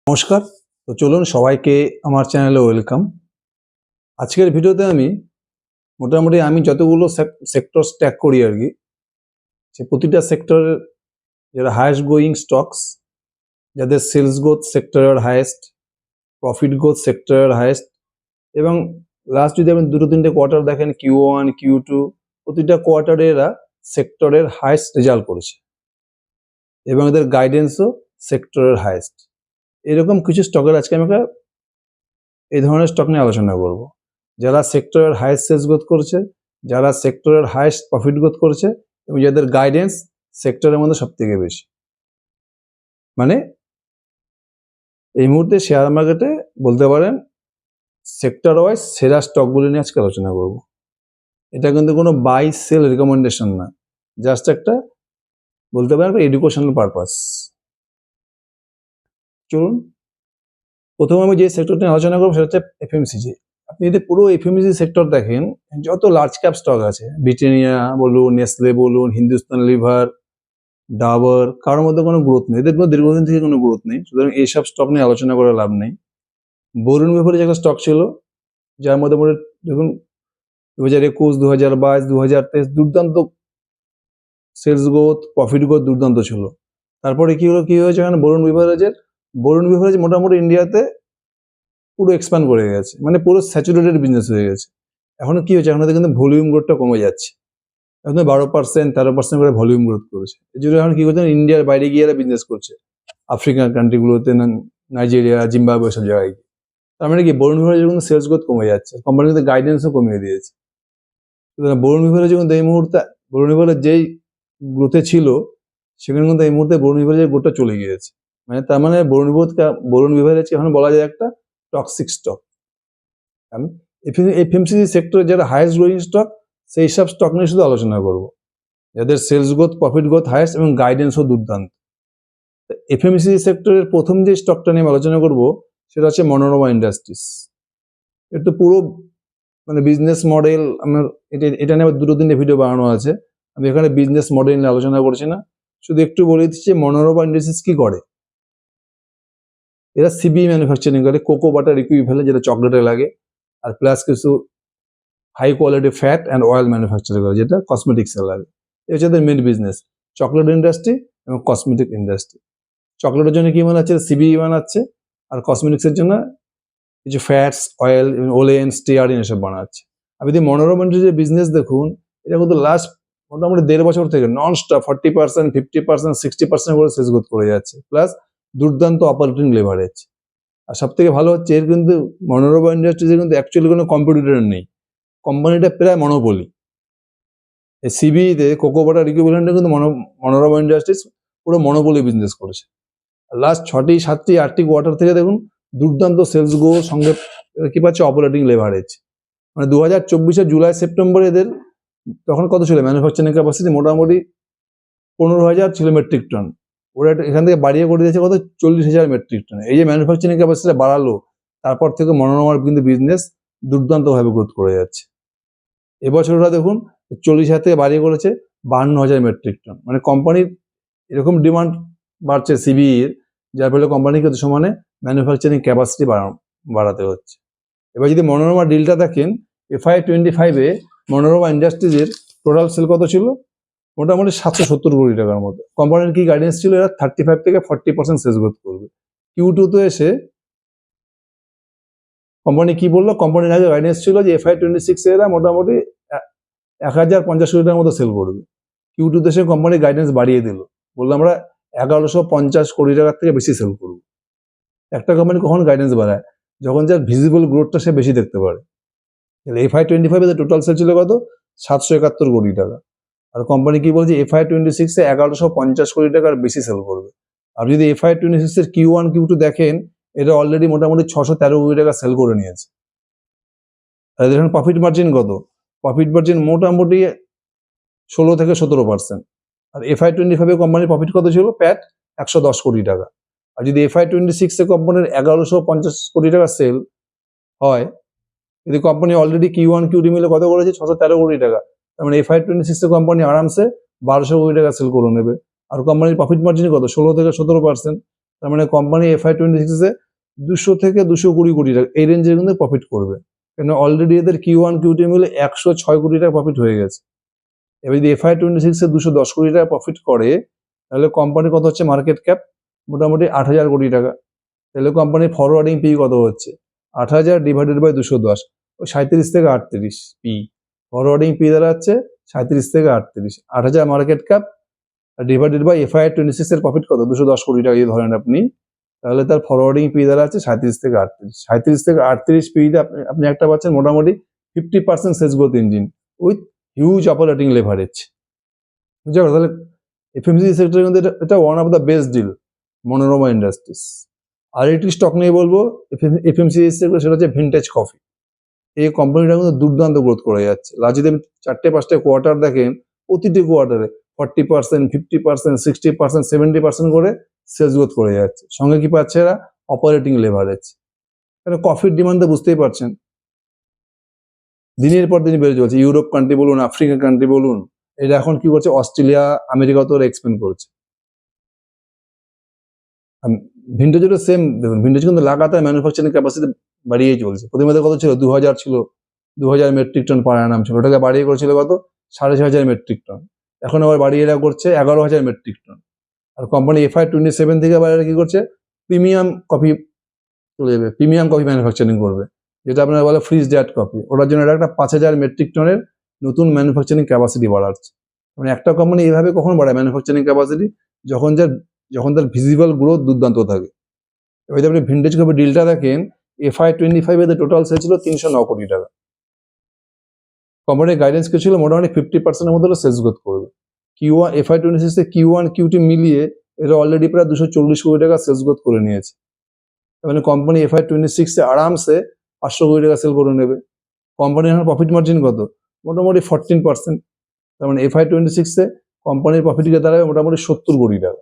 নমস্কার। তো চলুন সবাইকে আমার চ্যানেলে ওয়েলকাম। আজকের ভিডিওতে আমি মোটামুটি যতগুলো সেক্টর ট্র্যাক করি আর কি, সে প্রতিটা সেক্টরের যারা হায়েস্ট গোয়িং স্টকস, যাদের সেলস গ্রোথ সেক্টরের হায়েস্ট, প্রফিট গ্রোথ সেক্টরের হায়েস্ট, এবং লাস্ট যদি আপনি দুটো তিনটে কোয়ার্টার দেখেন, Q1 Q2 প্রতিটা কোয়ার্টারে এরা সেক্টরের হায়েস্ট রেজাল্ট করেছে এবং এদের গাইডেন্সও সেক্টরের হায়েস্ট। এরকম কিছু স্টকের আজকে আমি এই ধরনের স্টক নিয়ে আলোচনা করব, যারা সেক্টরের হাইয়েস্ট সেলস গ্রোথ করছে, যারা সেক্টরের হাইয়েস্ট প্রফিট গ্রোথ করছে এবং যাদের গাইডেন্স সেক্টরের মধ্যে সব থেকে বেশি। মানে এই মুহূর্তে শেয়ার মার্কেটে বলতে পারেন সেক্টর ওয়াইজ সেরা স্টকগুলি নিয়ে আজকে আলোচনা করব। এটা কিন্তু কোনো বাই সেল রিকমেন্ডেশন না, জাস্ট একটা বলতে পারেন এডুকেশনাল পারপাস। চলুন প্রথমে আমি যে সেক্টর নিয়ে আলোচনা করবো সেটা হচ্ছে এফএমসিজি। আপনি যদি পুরো এফএমসিজি সেক্টর দেখেন, যত লার্জ ক্যাপ স্টক আছে, ব্রিটানিয়া বলুন, নেসলে বলুন, হিন্দুস্তান লিভার, ডাবর, কারোর মধ্যে কোনো গ্রোথ নেই, এদের কোনো দীর্ঘদিন থেকে কোনো গ্রোথ নেই, সুতরাং এইসব স্টক নিয়ে আলোচনা করে লাভ নেই। বরুণ বিভারেজ একটা স্টক ছিল যার মধ্যে দেখুন 2021, 2022, 2023 দুর্দান্ত সেলস গ্রোথ, প্রফিট গ্রোথ দুর্দান্ত ছিল। তারপরে কি হয়েছে, এখানে বরুণ বিভারেজ মোটামুটি ইন্ডিয়াতে পুরো এক্সপ্যান্ড করে গেছে, মানে পুরো স্যাচুরেটেড বিজনেস হয়ে গেছে। এখন কি হয়েছে, এখন কিন্তু ভলিউম গ্রোথটা কমে যাচ্ছে, এখন 12% 13% করে ভলিউম গ্রোথ করেছে। এই জন্য এখন কি করছে, ইন্ডিয়ার বাইরে গিয়ে এরা বিজনেস করছে, আফ্রিকান কান্ট্রিগুলোতে, নাইজেরিয়া, জিম্বাবুয়ে সব জায়গায়। তার মানে কি বরুণ বিভারেজের কিন্তু সেলস গ্রোথ কমে যাচ্ছে, কোম্পানি কিন্তু গাইডেন্সও কমিয়ে দিয়েছে। বরুণ বিভারেজ কিন্তু এই মুহূর্তে বরুণ বিভারেজ যেই গ্রোথে ছিল সেখানে কিন্তু এই মুহূর্তে বরুণ বিভারেজের গ্রোথটা চলে গিয়েছে। মানে তার মানে বরুণ বিভারেজকে এখন বলা যায় একটা টক্সিক স্টক। আমি এফএমসিজি সেক্টরে যারা হাইয়েস্ট গ্রোয়িং স্টক, সেই সব স্টক নিয়ে শুধু আলোচনা করব, যাদের sales growth, profit growth highest এবং গাইডেন্সও দুর্দান্ত। এফএমসিজি সেক্টরের প্রথম যে স্টকটা নিয়ে আলোচনা করব সেটা হচ্ছে মনোরমা ইন্ডাস্ট্রিজ। এটা তো পুরো মানে বিজনেস মডেল, আমার এটা নিয়ে দুটো তিনটে ভিডিও বানানো আছে, আমি এখানে বিজনেস মডেল নিয়ে আলোচনা করছি না, শুধু একটু বলে দিচ্ছি মনোরমা ইন্ডাস্ট্রিজ কি করে। এরা সিবি ম্যানুফ্যাকচারিং করে, কোকো বাটার ইকুইভ্যালেন্ট যেটা চকলেটে লাগে, আর প্লাস কিছু high quality fat and oil manufacture করে যেটা কসমেটিক্সে লাগে। এই হচ্ছে তাদের মেন বিজনেস, চকলেট ইন্ডাস্ট্রি এবং কসমেটিক ইন্ডাস্ট্রি। চকলেটের জন্য কি বানাচ্ছে, সিবি বানাচ্ছে, আর কসমেটিক্সের জন্য কিছু ফ্যাটস, অয়েল, ওলেন, স্টিয়ারিন এসব বানাচ্ছে। আপনি যদি মনোরমা ইন্ডাস্ট্রির বিজনেস দেখুন, এটা কিন্তু লাস্ট মোটামুটি 1.5 বছর থেকে নন স্টপ 40%, 50%, 60% করে সেলস গ্রোথ করে যাচ্ছে, প্লাস দুর্দান্ত অপারেটিং লেভারেজ। আর সব থেকে ভালো হচ্ছে এর কিন্তু মনোরমা ইন্ডাস্ট্রিজের কিন্তু অ্যাকচুয়ালি কোনো কম্পিটিটর নেই, কোম্পানিটা প্রায় মনোপলি। এই সিবিতে কোকো বাটার ইকুইভ্যালেন্টে কিন্তু মনোরমা ইন্ডাস্ট্রিজ পুরো মনোপলি বিজনেস করেছে। লাস্ট 6টি 7টি 8টি কোয়ার্টার থেকে দেখুন দুর্দান্ত সেলস গ্রো, সঙ্গে কি পাচ্ছে অপারেটিং লেভারেজ। মানে 2024 জুলাই সেপ্টেম্বর এদের তখন কত ছিল ম্যানুফ্যাকচারিং ক্যাপাসিটি, মোটামুটি 15,000 ছিল মেট্রিক টন, ওরা এখান থেকে বাড়িয়ে করে দিয়েছে কত 40,000 মেট্রিক টন। এই যে ম্যানুফ্যাকচারিং ক্যাপাসিটি বাড়ালো, তারপর থেকে মনোরমার কিন্তু বিজনেস দুর্দান্তভাবে গ্রোথ করে যাচ্ছে। এবছর ওরা দেখুন 40,000 থেকে বাড়িয়ে করেছে 52,000 মেট্রিক টন। মানে কোম্পানির এরকম ডিমান্ড বাড়ছে সিবির, যার ফলে কোম্পানিকে সমানে ম্যানুফ্যাকচারিং ক্যাপাসিটি বাড়াতে হচ্ছে। এবার যদি মনোরমা ডিলটা দেখেন, FY25-এ মনোরমা ইন্ডাস্ট্রিজের টোটাল সেল কত ছিল, মোটামুটি 770 কোটি টাকার মতো। কোম্পানির কি গাইডেন্স ছিল, এরা 35 থেকে 40% সেলস গ্রোথ করবে। Q2-তে এসে কোম্পানি কি বললো, কোম্পানির আগে গাইডেন্স ছিল যে FY26-এ এরা মোটামুটি 1050 কোটি টাকার মতো সেল করবে। Q2-তে এসে কোম্পানির গাইডেন্স বাড়িয়ে দিল, বললো আমরা 1150 কোটি টাকার থেকে বেশি সেল করবো। একটা কোম্পানি কখন গাইডেন্স বাড়ায়, যখন যার ভিজিবল গ্রোথটা সে বেশি দেখতে পারে। FY25-এ টোটাল সেল ছিল কত, 771 কোটি টাকা, আর কোম্পানি কি বলছে FY26-এ 1150 কোটি টাকার বেশি সেল করবে। আর যদি FY26-এর Q1 Q2 দেখেন, এটা অলরেডি মোটামুটি 613 কোটি টাকা সেল করে নিয়েছে। আর দেখুন প্রফিট মার্জিন কত, প্রফিট মার্জিন মোটামুটি 16 থেকে 17%। আর FY25-এ কোম্পানির প্রফিট কত ছিল, প্যাট 110 কোটি টাকা। আর যদি FY26-এ কোম্পানির 1150 কোটি টাকা সেল হয়, যদি কোম্পানি অলরেডি Q1 Q2 মিলে কত করেছে, 613 কোটি টাকা, তার মানে FY26-এ কোম্পানি আরামসে 1200 কোটি টাকা সেল করে নেবে। আর কোম্পানির প্রফিট মার্জিন কত, 16 থেকে 17%। তার মানে কোম্পানি FY26 এ 200 থেকে 220 কোটি টাকা এই রেঞ্জের কিন্তু প্রফিট করবে, কেন অলরেডি এদের Q1 Q2 মিলে 106 কোটি টাকা প্রফিট হয়ে গেছে। এবার যদি FY26 এ 210 কোটি টাকা প্রফিট করে, তাহলে কোম্পানি কত হচ্ছে মার্কেট ক্যাপ? মোটামুটি 8,000 কোটি টাকা। তাহলে কোম্পানির ফরওয়ার্ডিং পি কত হচ্ছে? 8,000 ডিভাইডেড বাই 210, ওই 37 থেকে 38 পি। ফরওয়ার্ডিং পি দাঁড়াচ্ছে 37 থেকে 38, 8,000 market cap divided by FY26 এর প্রফিট কত? 210 কোটি টাকা যদি ধরেন আপনি, তাহলে তার ফরওয়ার্ডিং পি দাঁড়াচ্ছে 37 থেকে 38। 37 থেকে 38 পিতে আপনি একটা পাচ্ছেন মোটামুটি 50% sales growth engine with huge operating leverage. বুঝতে পারো? তাহলে FMCG সেক্টরের মধ্যে এটা one of the best deal Manorama Industries. আর একটি স্টক নিয়ে বলবো FMCG সেক্টর, সেটা হচ্ছে ভিনটেজ কফি। এই কোম্পানিটা কিন্তু দুর্দান্ত গ্রোথ করে যাচ্ছে। লাস্ট যদি 4-5টা কোয়ার্টার দেখেন, প্রতিটি কোয়ার্টারে 40%, 50%, 60%, 70% করে সেলস গ্রোথ করে যাচ্ছে। সঙ্গে কি পাচ্ছে এরা? Operating leverage. কারণ কফির ডিমান্ড তো বুঝতেই পারছেন, দিনের পর দিন বেড়ে চলছে। ইউরোপ কান্ট্রি বলুন, আফ্রিকা কান্ট্রি বলুন, এটা এখন কি করছে? অস্ট্রেলিয়া, আমেরিকাতেও এক্সপেন্ড করছে। ভিন্টেজেরও সেম দেখুন, ভিন্টেজ কিন্তু লাগাতার ম্যানুফ্যাকচারিং ক্যাপাসিটি বাড়িয়েই চলছে। প্রতিমাসে কত ছিল? 2,000 ছিল, 2,000 মেট্রিক টন পার অ্যানাম ছিল, ওটাকে বাড়িয়ে করেছিল কত? 6,500 মেট্রিক টন। এখন আবার বাড়িয়ে এরা করছে 11,000 মেট্রিক টন। আর কোম্পানি FY27 থেকে আবার এরা কি করছে? প্রিমিয়াম কফি চলে যাবে, প্রিমিয়াম কফি ম্যানুফ্যাকচারিং করবে, যেটা আপনারা বলে ফ্রিজ ড্যাট কফি। ওটার জন্য এটা একটা 5,000 মেট্রিক টনের নতুন ম্যানুফ্যাকচারিং ক্যাপাসিটি বাড়াচ্ছে। মানে একটা কোম্পানি এইভাবে কখন বাড়ায় ম্যানুফ্যাকচারিং ক্যাপাসিটি? যখন তার ভিজিবল গ্রোথ দুর্দান্ত থাকে। এবার যদি আপনি ভিন্টেজ কফি ডিলটা দেখেন, FY25 এতে টোটাল সেল ছিল 309 কোটি টাকা। কোম্পানির গাইডেন্স কি ছিল? মোটামুটি 50% মধ্যে সেলস গ্রোথ করবে। FY26 এ Q1 Q2 মিলিয়ে এরা অলরেডি প্রায় 240 কোটি টাকা সেলস গ্রোথ করে নিয়েছে। মানে কোম্পানি FY26 এ আরামসে 500 কোটি টাকা সেল করে নেবে। কোম্পানির এখন প্রফিট মার্জিন কত? মোটামুটি 14%। তার মানে FY26 এ কোম্পানির প্রফিট গিয়ে দাঁড়াবে মোটামুটি 70 কোটি টাকা।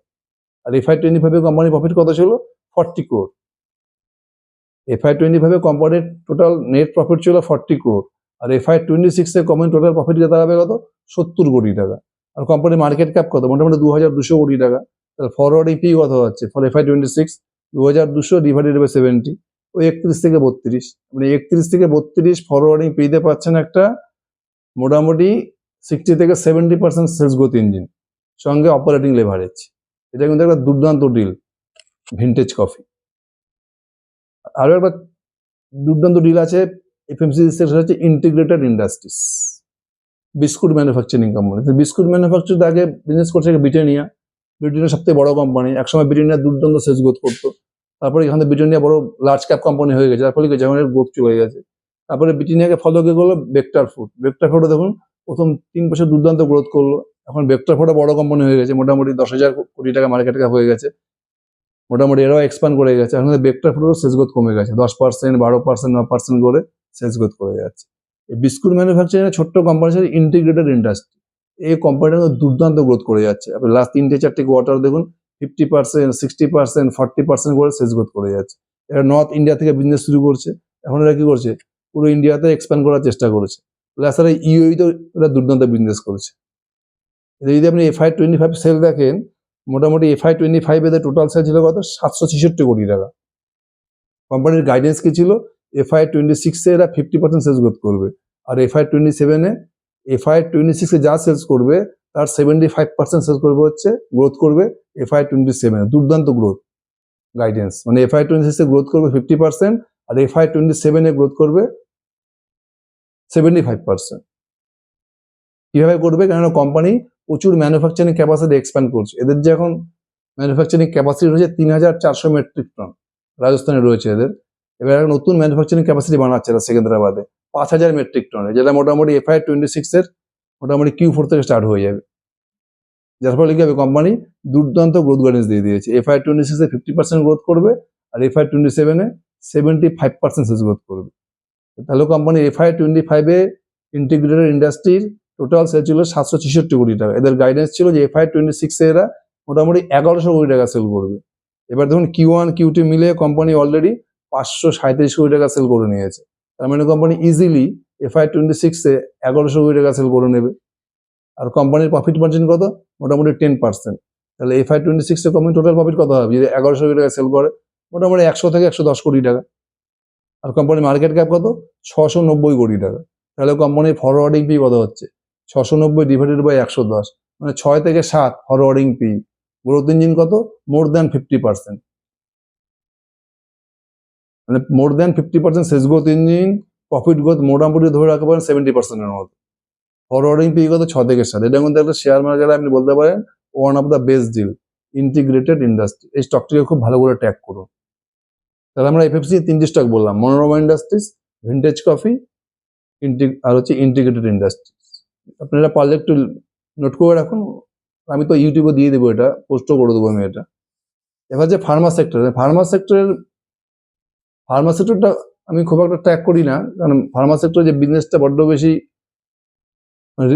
আর FY25 এ কোম্পানির প্রফিট কত ছিল? 40 ক্রোর। FY25 এ কোম্পানির টোটাল নেট প্রফিট ছিল 40 ক্রোর। আর FY26 এ কোম্পানির টোটাল প্রফিট গিয়ে দাঁড়াবে কত? 70 কোটি টাকা। আর কোম্পানির মার্কেট ক্যাপ কত? মোটামুটি 2,200 কোটি টাকা। তাহলে ফরওয়ার্ডিং পি কত হচ্ছে ফর FY26? 2,200 ডিভাইডেড বাই 70, ওই 31 থেকে 32। মানে 31 থেকে 32 ফরওয়ার্ডিং পিতে পাচ্ছেন একটা মোটামুটি 60 থেকে 70% সেলস গ্রোথ ইঞ্জিন, সঙ্গে অপারেটিং লেভারেজ। এটা কিন্তু একটা দুর্দান্ত ডিল ভিনটেজ কফি। আরো একটা দুর্দান্ত ডিল আছে FMCG সেক্টর, হচ্ছে integrated industries, biscuit manufacturing company. Biscuit manufacture আগে বিজনেস করছে ব্রিটানিয়া। ব্রিটানিয়া সবথেকে বড় কোম্পানি, একসময় ব্রিটানিয়া দুর্দান্ত সেলস গ্রোথ করতো। তারপরে এখান থেকে ব্রিটানিয়া বড় লার্জ ক্যাপ কোম্পানি হয়ে গেছে, যার ফলে যেমন গ্রোথ চলে গেছে। তারপরে ব্রিটানিয়াকে ফলো কে করলো বেক্টার ফুড। বেক্টার ফুডও দেখুন প্রথম 3 বছর দুর্দান্ত গ্রোথ করলো। এখন বেক্টার ফুডও বড় কোম্পানি হয়ে গেছে, মোটামুটি 10,000 কোটি টাকা মার্কেট ক্যাপ হয়ে গেছে। মোটামুটি এরাও এক্সপ্যান্ড করে গেছে। এখন বেক্টার ফুডেরও সেলস গ্রোথ কমে গেছে, 10%, 12%, 9% করে সেলস গ্রোথ করে যাচ্ছে। এই বিস্কুট ম্যানুফ্যাকচারিং ছোট্ট কোম্পানি হিসেবে ইন্টিগ্রেটেড ইন্ডাস্ট্রি, এই কোম্পানিটা দুর্দান্ত গ্রোথ করে যাচ্ছে। আপনি লাস্ট 3-4টি কোয়ার্টার দেখুন 50%, 60%, 40% করে সেলস গ্রোথ করে যাচ্ছে। এরা নর্থ ইন্ডিয়া থেকে বিজনেস শুরু করছে, এখন এরা কি করছে? পুরো ইন্ডিয়াতে এক্সপ্যান্ড করার চেষ্টা করেছে। প্লাস এরা ইউএইতেও এরা দুর্দান্ত বিজনেস করেছে। যদি আপনি FY25 সেল দেখেন, মোটামুটি FY25 এদের টোটাল সেল ছিল কত? 766 কোটি টাকা। কোম্পানির গাইডেন্স কি ছিল? FY26 এ এরা 50% সেলস গ্রোথ করবে। আর FY26 এ যা সেলস করবে তার 75% সেলস করবে হচ্ছে গ্রোথ করবে FY27 এ। দুর্দান্ত গ্রোথ গাইডেন্স, মানে FY26 এ গ্রোথ করবে 50% আর FY27 এ গ্রোথ করবে 75%। কিভাবে করবে? কেননা কোম্পানি প্রচুর ম্যানুফ্যাকচারিং ক্যাপাসিটি এক্সপ্যান্ড করছে। এদের যে এখন ম্যানুফ্যাকচারিং ক্যাপাসিটি রয়েছে 3,400 মেট্রিক টন, রাজস্থানে রয়েছে এদের। এবার নতুন ম্যানুফ্যাকচারিং ক্যাপাসিটি বানাচ্ছে এরা সেকেন্দ্রাবাদে 5,000 মেট্রিক টনে, যেটা মোটামুটি FY26 এর মোটামুটি Q4 থেকে স্টার্ট হয়ে যাবে। যার ফলে কি হবে? কোম্পানি দুর্দান্ত গ্রোথ গাইডেন্স দিয়ে দিয়েছে। FY26 এ 50% গ্রোথ করবে আর FY27 এ 75% সেলস গ্রোথ করবে। তাহলে কোম্পানি FY25 এ ইন্টিগ্রেটেড ইন্ডাস্ট্রির টোটাল সেল ছিল 766 কোটি টাকা। এদের গাইডেন্স ছিল যে FY26 এ এরা মোটামুটি 1,100 কোটি টাকা সেল করবে। এবার দেখুন Q1 Q2 মিলে কোম্পানি অলরেডি 537 কোটি টাকা সেল করে নিয়েছে। তার মানে কোম্পানি ইজিলি FY26 এ 1,100 কোটি টাকা সেল করে নেবে। আর কোম্পানির প্রফিট মার্জিন কত? মোটামুটি 10%। তাহলে FY26 a company total profit কত হবে যদি 1100 কোটি টাকা সেল করে? মোটামুটি 100 থেকে 110 কোটি টাকা। আর কোম্পানির মার্কেট ক্যাপ কত? 690 কোটি টাকা। তাহলে কোম্পানির ফরওয়ার্ডিং পি কত হচ্ছে? 690 ডিভাইডেড বাই 110, মানে 6 থেকে 7 ফরওয়ার্ডিং পি। গ্রোথ ইঞ্জিন কত? মোর দ্যান 50%, মানে more than 50% sales growth engine. Profit growth মোটামুটি ধরে রাখতে পারেন 70%-এর মতো। ফরওয়ার্ডিং পি কত? 6 থেকে 7। এটা কিন্তু একটা শেয়ার মার্কেটে আপনি বলতে পারেন one of the best deal. Integrated industry, এই স্টকটিকে খুব ভালো করে ট্র্যাক করুন। তাহলে আমরা এফএফসি 3টি স্টক বললাম, মনোরমা ইন্ডাস্ট্রিজ, ভিন্টেজ কফি, আর হচ্ছে ইন্টিগ্রেটেড ইন্ডাস্ট্রিজ। আপনারা পারলে একটু নোট করে রাখুন, আমি তো ইউটিউবে দিয়ে দেবো, এটা পোস্টও করে দেবো আমি এটা। এবার যে ফার্মা সেক্টরটা আমি খুব একটা ট্র্যাক করি না, কারণ ফার্মা সেক্টর যে বিজনেসটা বড্ড বেশি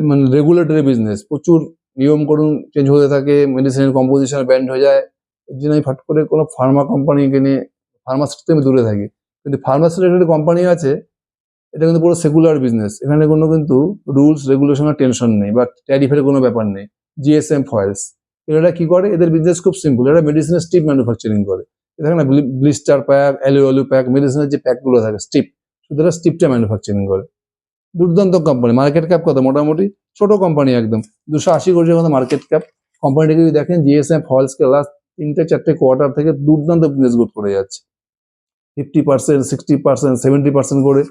মানে রেগুলেটরি বিজনেস, প্রচুর নিয়ম করুন চেঞ্জ হতে থাকে, মেডিসিনের কম্পোজিশন ব্যান্ড হয়ে যায়। এর জন্য আমি ফাট করে কোনো ফার্মা কোম্পানিকে নিয়ে ফার্মা সেক্টর আমি দূরে থাকি। কিন্তু ফার্মা সেক্টর একটা কোম্পানি আছে, এটা কিন্তু পুরো সেকুলার বিজনেস, এখানে কোনো কিন্তু রুলস রেগুলেশনের টেনশন নেই বা ট্যারিফের কোনো ব্যাপার নেই। জিএসএম ফয়েলস, এরা কি করে? এদের বিজনেস খুব সিম্পল, এরা মেডিসিনের স্ট্রিপ ম্যানুফ্যাকচারিং করে। দেখেন না, ব্লিস্টার প্যাক, অ্যালু প্যাক, মেডিসিনের যে প্যাকগুলো থাকে স্ট্রিপ, শুধু এরা স্ট্রিপটা ম্যানুফ্যাকচারিং করে। দুর্দান্ত কোম্পানি। মার্কেট ক্যাপ কত? মোটামুটি ছোট কোম্পানি একদম, 280 কোটির মতো মার্কেট ক্যাপ। কোম্পানিটাকে যদি দেখেন জিএসএম ফয়েলসকে লাস্ট 3-4 কোয়ার্টার থেকে দুর্দান্ত বিজনেস গ্রোথ করে যাচ্ছে, 50%, 60%, 70% করে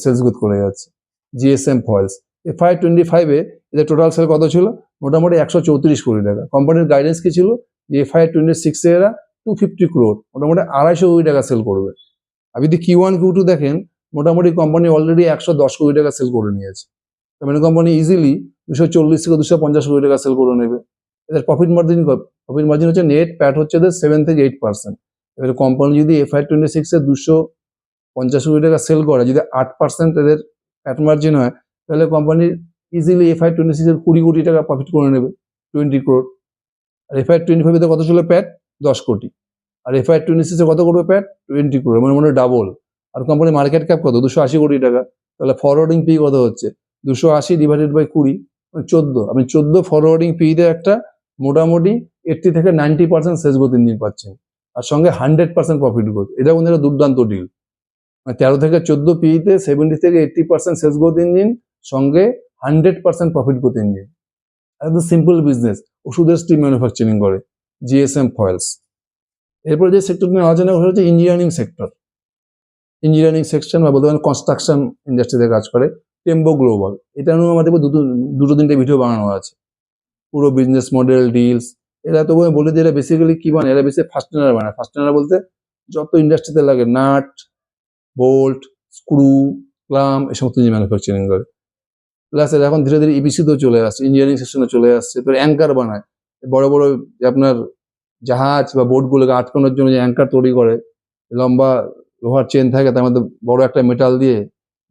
সেলস গ্রোথ করে যাচ্ছে জিএসএম ফয়েলস। FY25-এ এদের টোটাল সেল কত ছিল? মোটামুটি 134 কোটি টাকা। কোম্পানির গাইডেন্স কি ছিল? যে FY26-এ এরা 250 ক্রোর, মোটামুটি 250 কোটি টাকা সেল করবে। আর যদি Q1 Q2 দেখেন, মোটামুটি কোম্পানি অলরেডি 110 কোটি টাকা সেল করে নিয়েছে। তার মানে কোম্পানি ইজিলি 240 থেকে 250 কোটি টাকা সেল করে নেবে। এদের প্রফিট মার্জিন হচ্ছে নেট, প্যাট হচ্ছে এদের 7 থেকে 8%। এবার কোম্পানি যদি FY26-এ 250 কোটি টাকা সেল করে, যদি 8% এদের প্যাট মার্জিন হয়, তাহলে কোম্পানির ইজিলি FY26-এর 20 কোটি টাকা প্রফিট করে নেবে, 20 ক্রোর। আর FY25-এ কত ছিল প্যাট? 10 কোটি। আর FY26-এ কত করবে প্যাট? 20 ক্রোর, মানে ডাবল। আর কোম্পানির মার্কেট ক্যাপ কত? 280 কোটি টাকা। তাহলে ফরওয়ার্ডিং পি কত হচ্ছে? 280 ডিভাইডেড বাই 20, 14। আপনি 14 ফরওয়ার্ডিং পি তে একটা মোটামুটি 80 থেকে 90% সেলস গ্রোথ ইঞ্জিন পাচ্ছেন, আর সঙ্গে 100% প্রফিট গ্রোথ। এটা কিন্তু একটা দুর্দান্ত ডিল। 13 থেকে 14 পিতে 70 থেকে 80% সেলস গ্রোথ ইঞ্জিন, সঙ্গে 100% প্রফিট গ্রোথ ইঞ্জিন। একদম সিম্পল বিজনেস, ওষুধের স্ট্রিপ ম্যানুফ্যাকচারিং করে জিএসএম ফয়েলস। এরপর যে সেক্টর নিয়ে আলোচনা করা হচ্ছে ইঞ্জিনিয়ারিং সেক্টর। ইঞ্জিনিয়ারিং সেকশন বা বলতে পারেন কনস্ট্রাকশন ইন্ডাস্ট্রিতে কাজ করে টেম্বো গ্লোবাল। এটা নিয়ে আমাদের দুটো তিনটে ভিডিও বানানো আছে, পুরো বিজনেস মডেল, ডিলস। এরা তো বলে যে এরা বেসিক্যালি কি বানায়, এরা বেশি ফাস্টেনার বানায়। ফাস্টেনার বলতে যত ইন্ডাস্ট্রিতে লাগে নাট, বোল্ট, স্ক্রু, ক্লাম, এই সমস্ত জিনিস ম্যানুফ্যাকচারিং করে। প্লাস এরা এখন ধীরে ধীরে ইবিসিতেও চলে আসছে, ইঞ্জিনিয়ারিং সেকশনে চলে আসছে। তো অ্যাঙ্কার বানায়, বড় বড় যে আপনার জাহাজ বা বোটগুলোকে আটকানোর জন্য যে অ্যাঙ্কার তৈরি করে, লম্বা লোহার চেন থাকে, তার মধ্যে বড় একটা মেটাল দিয়ে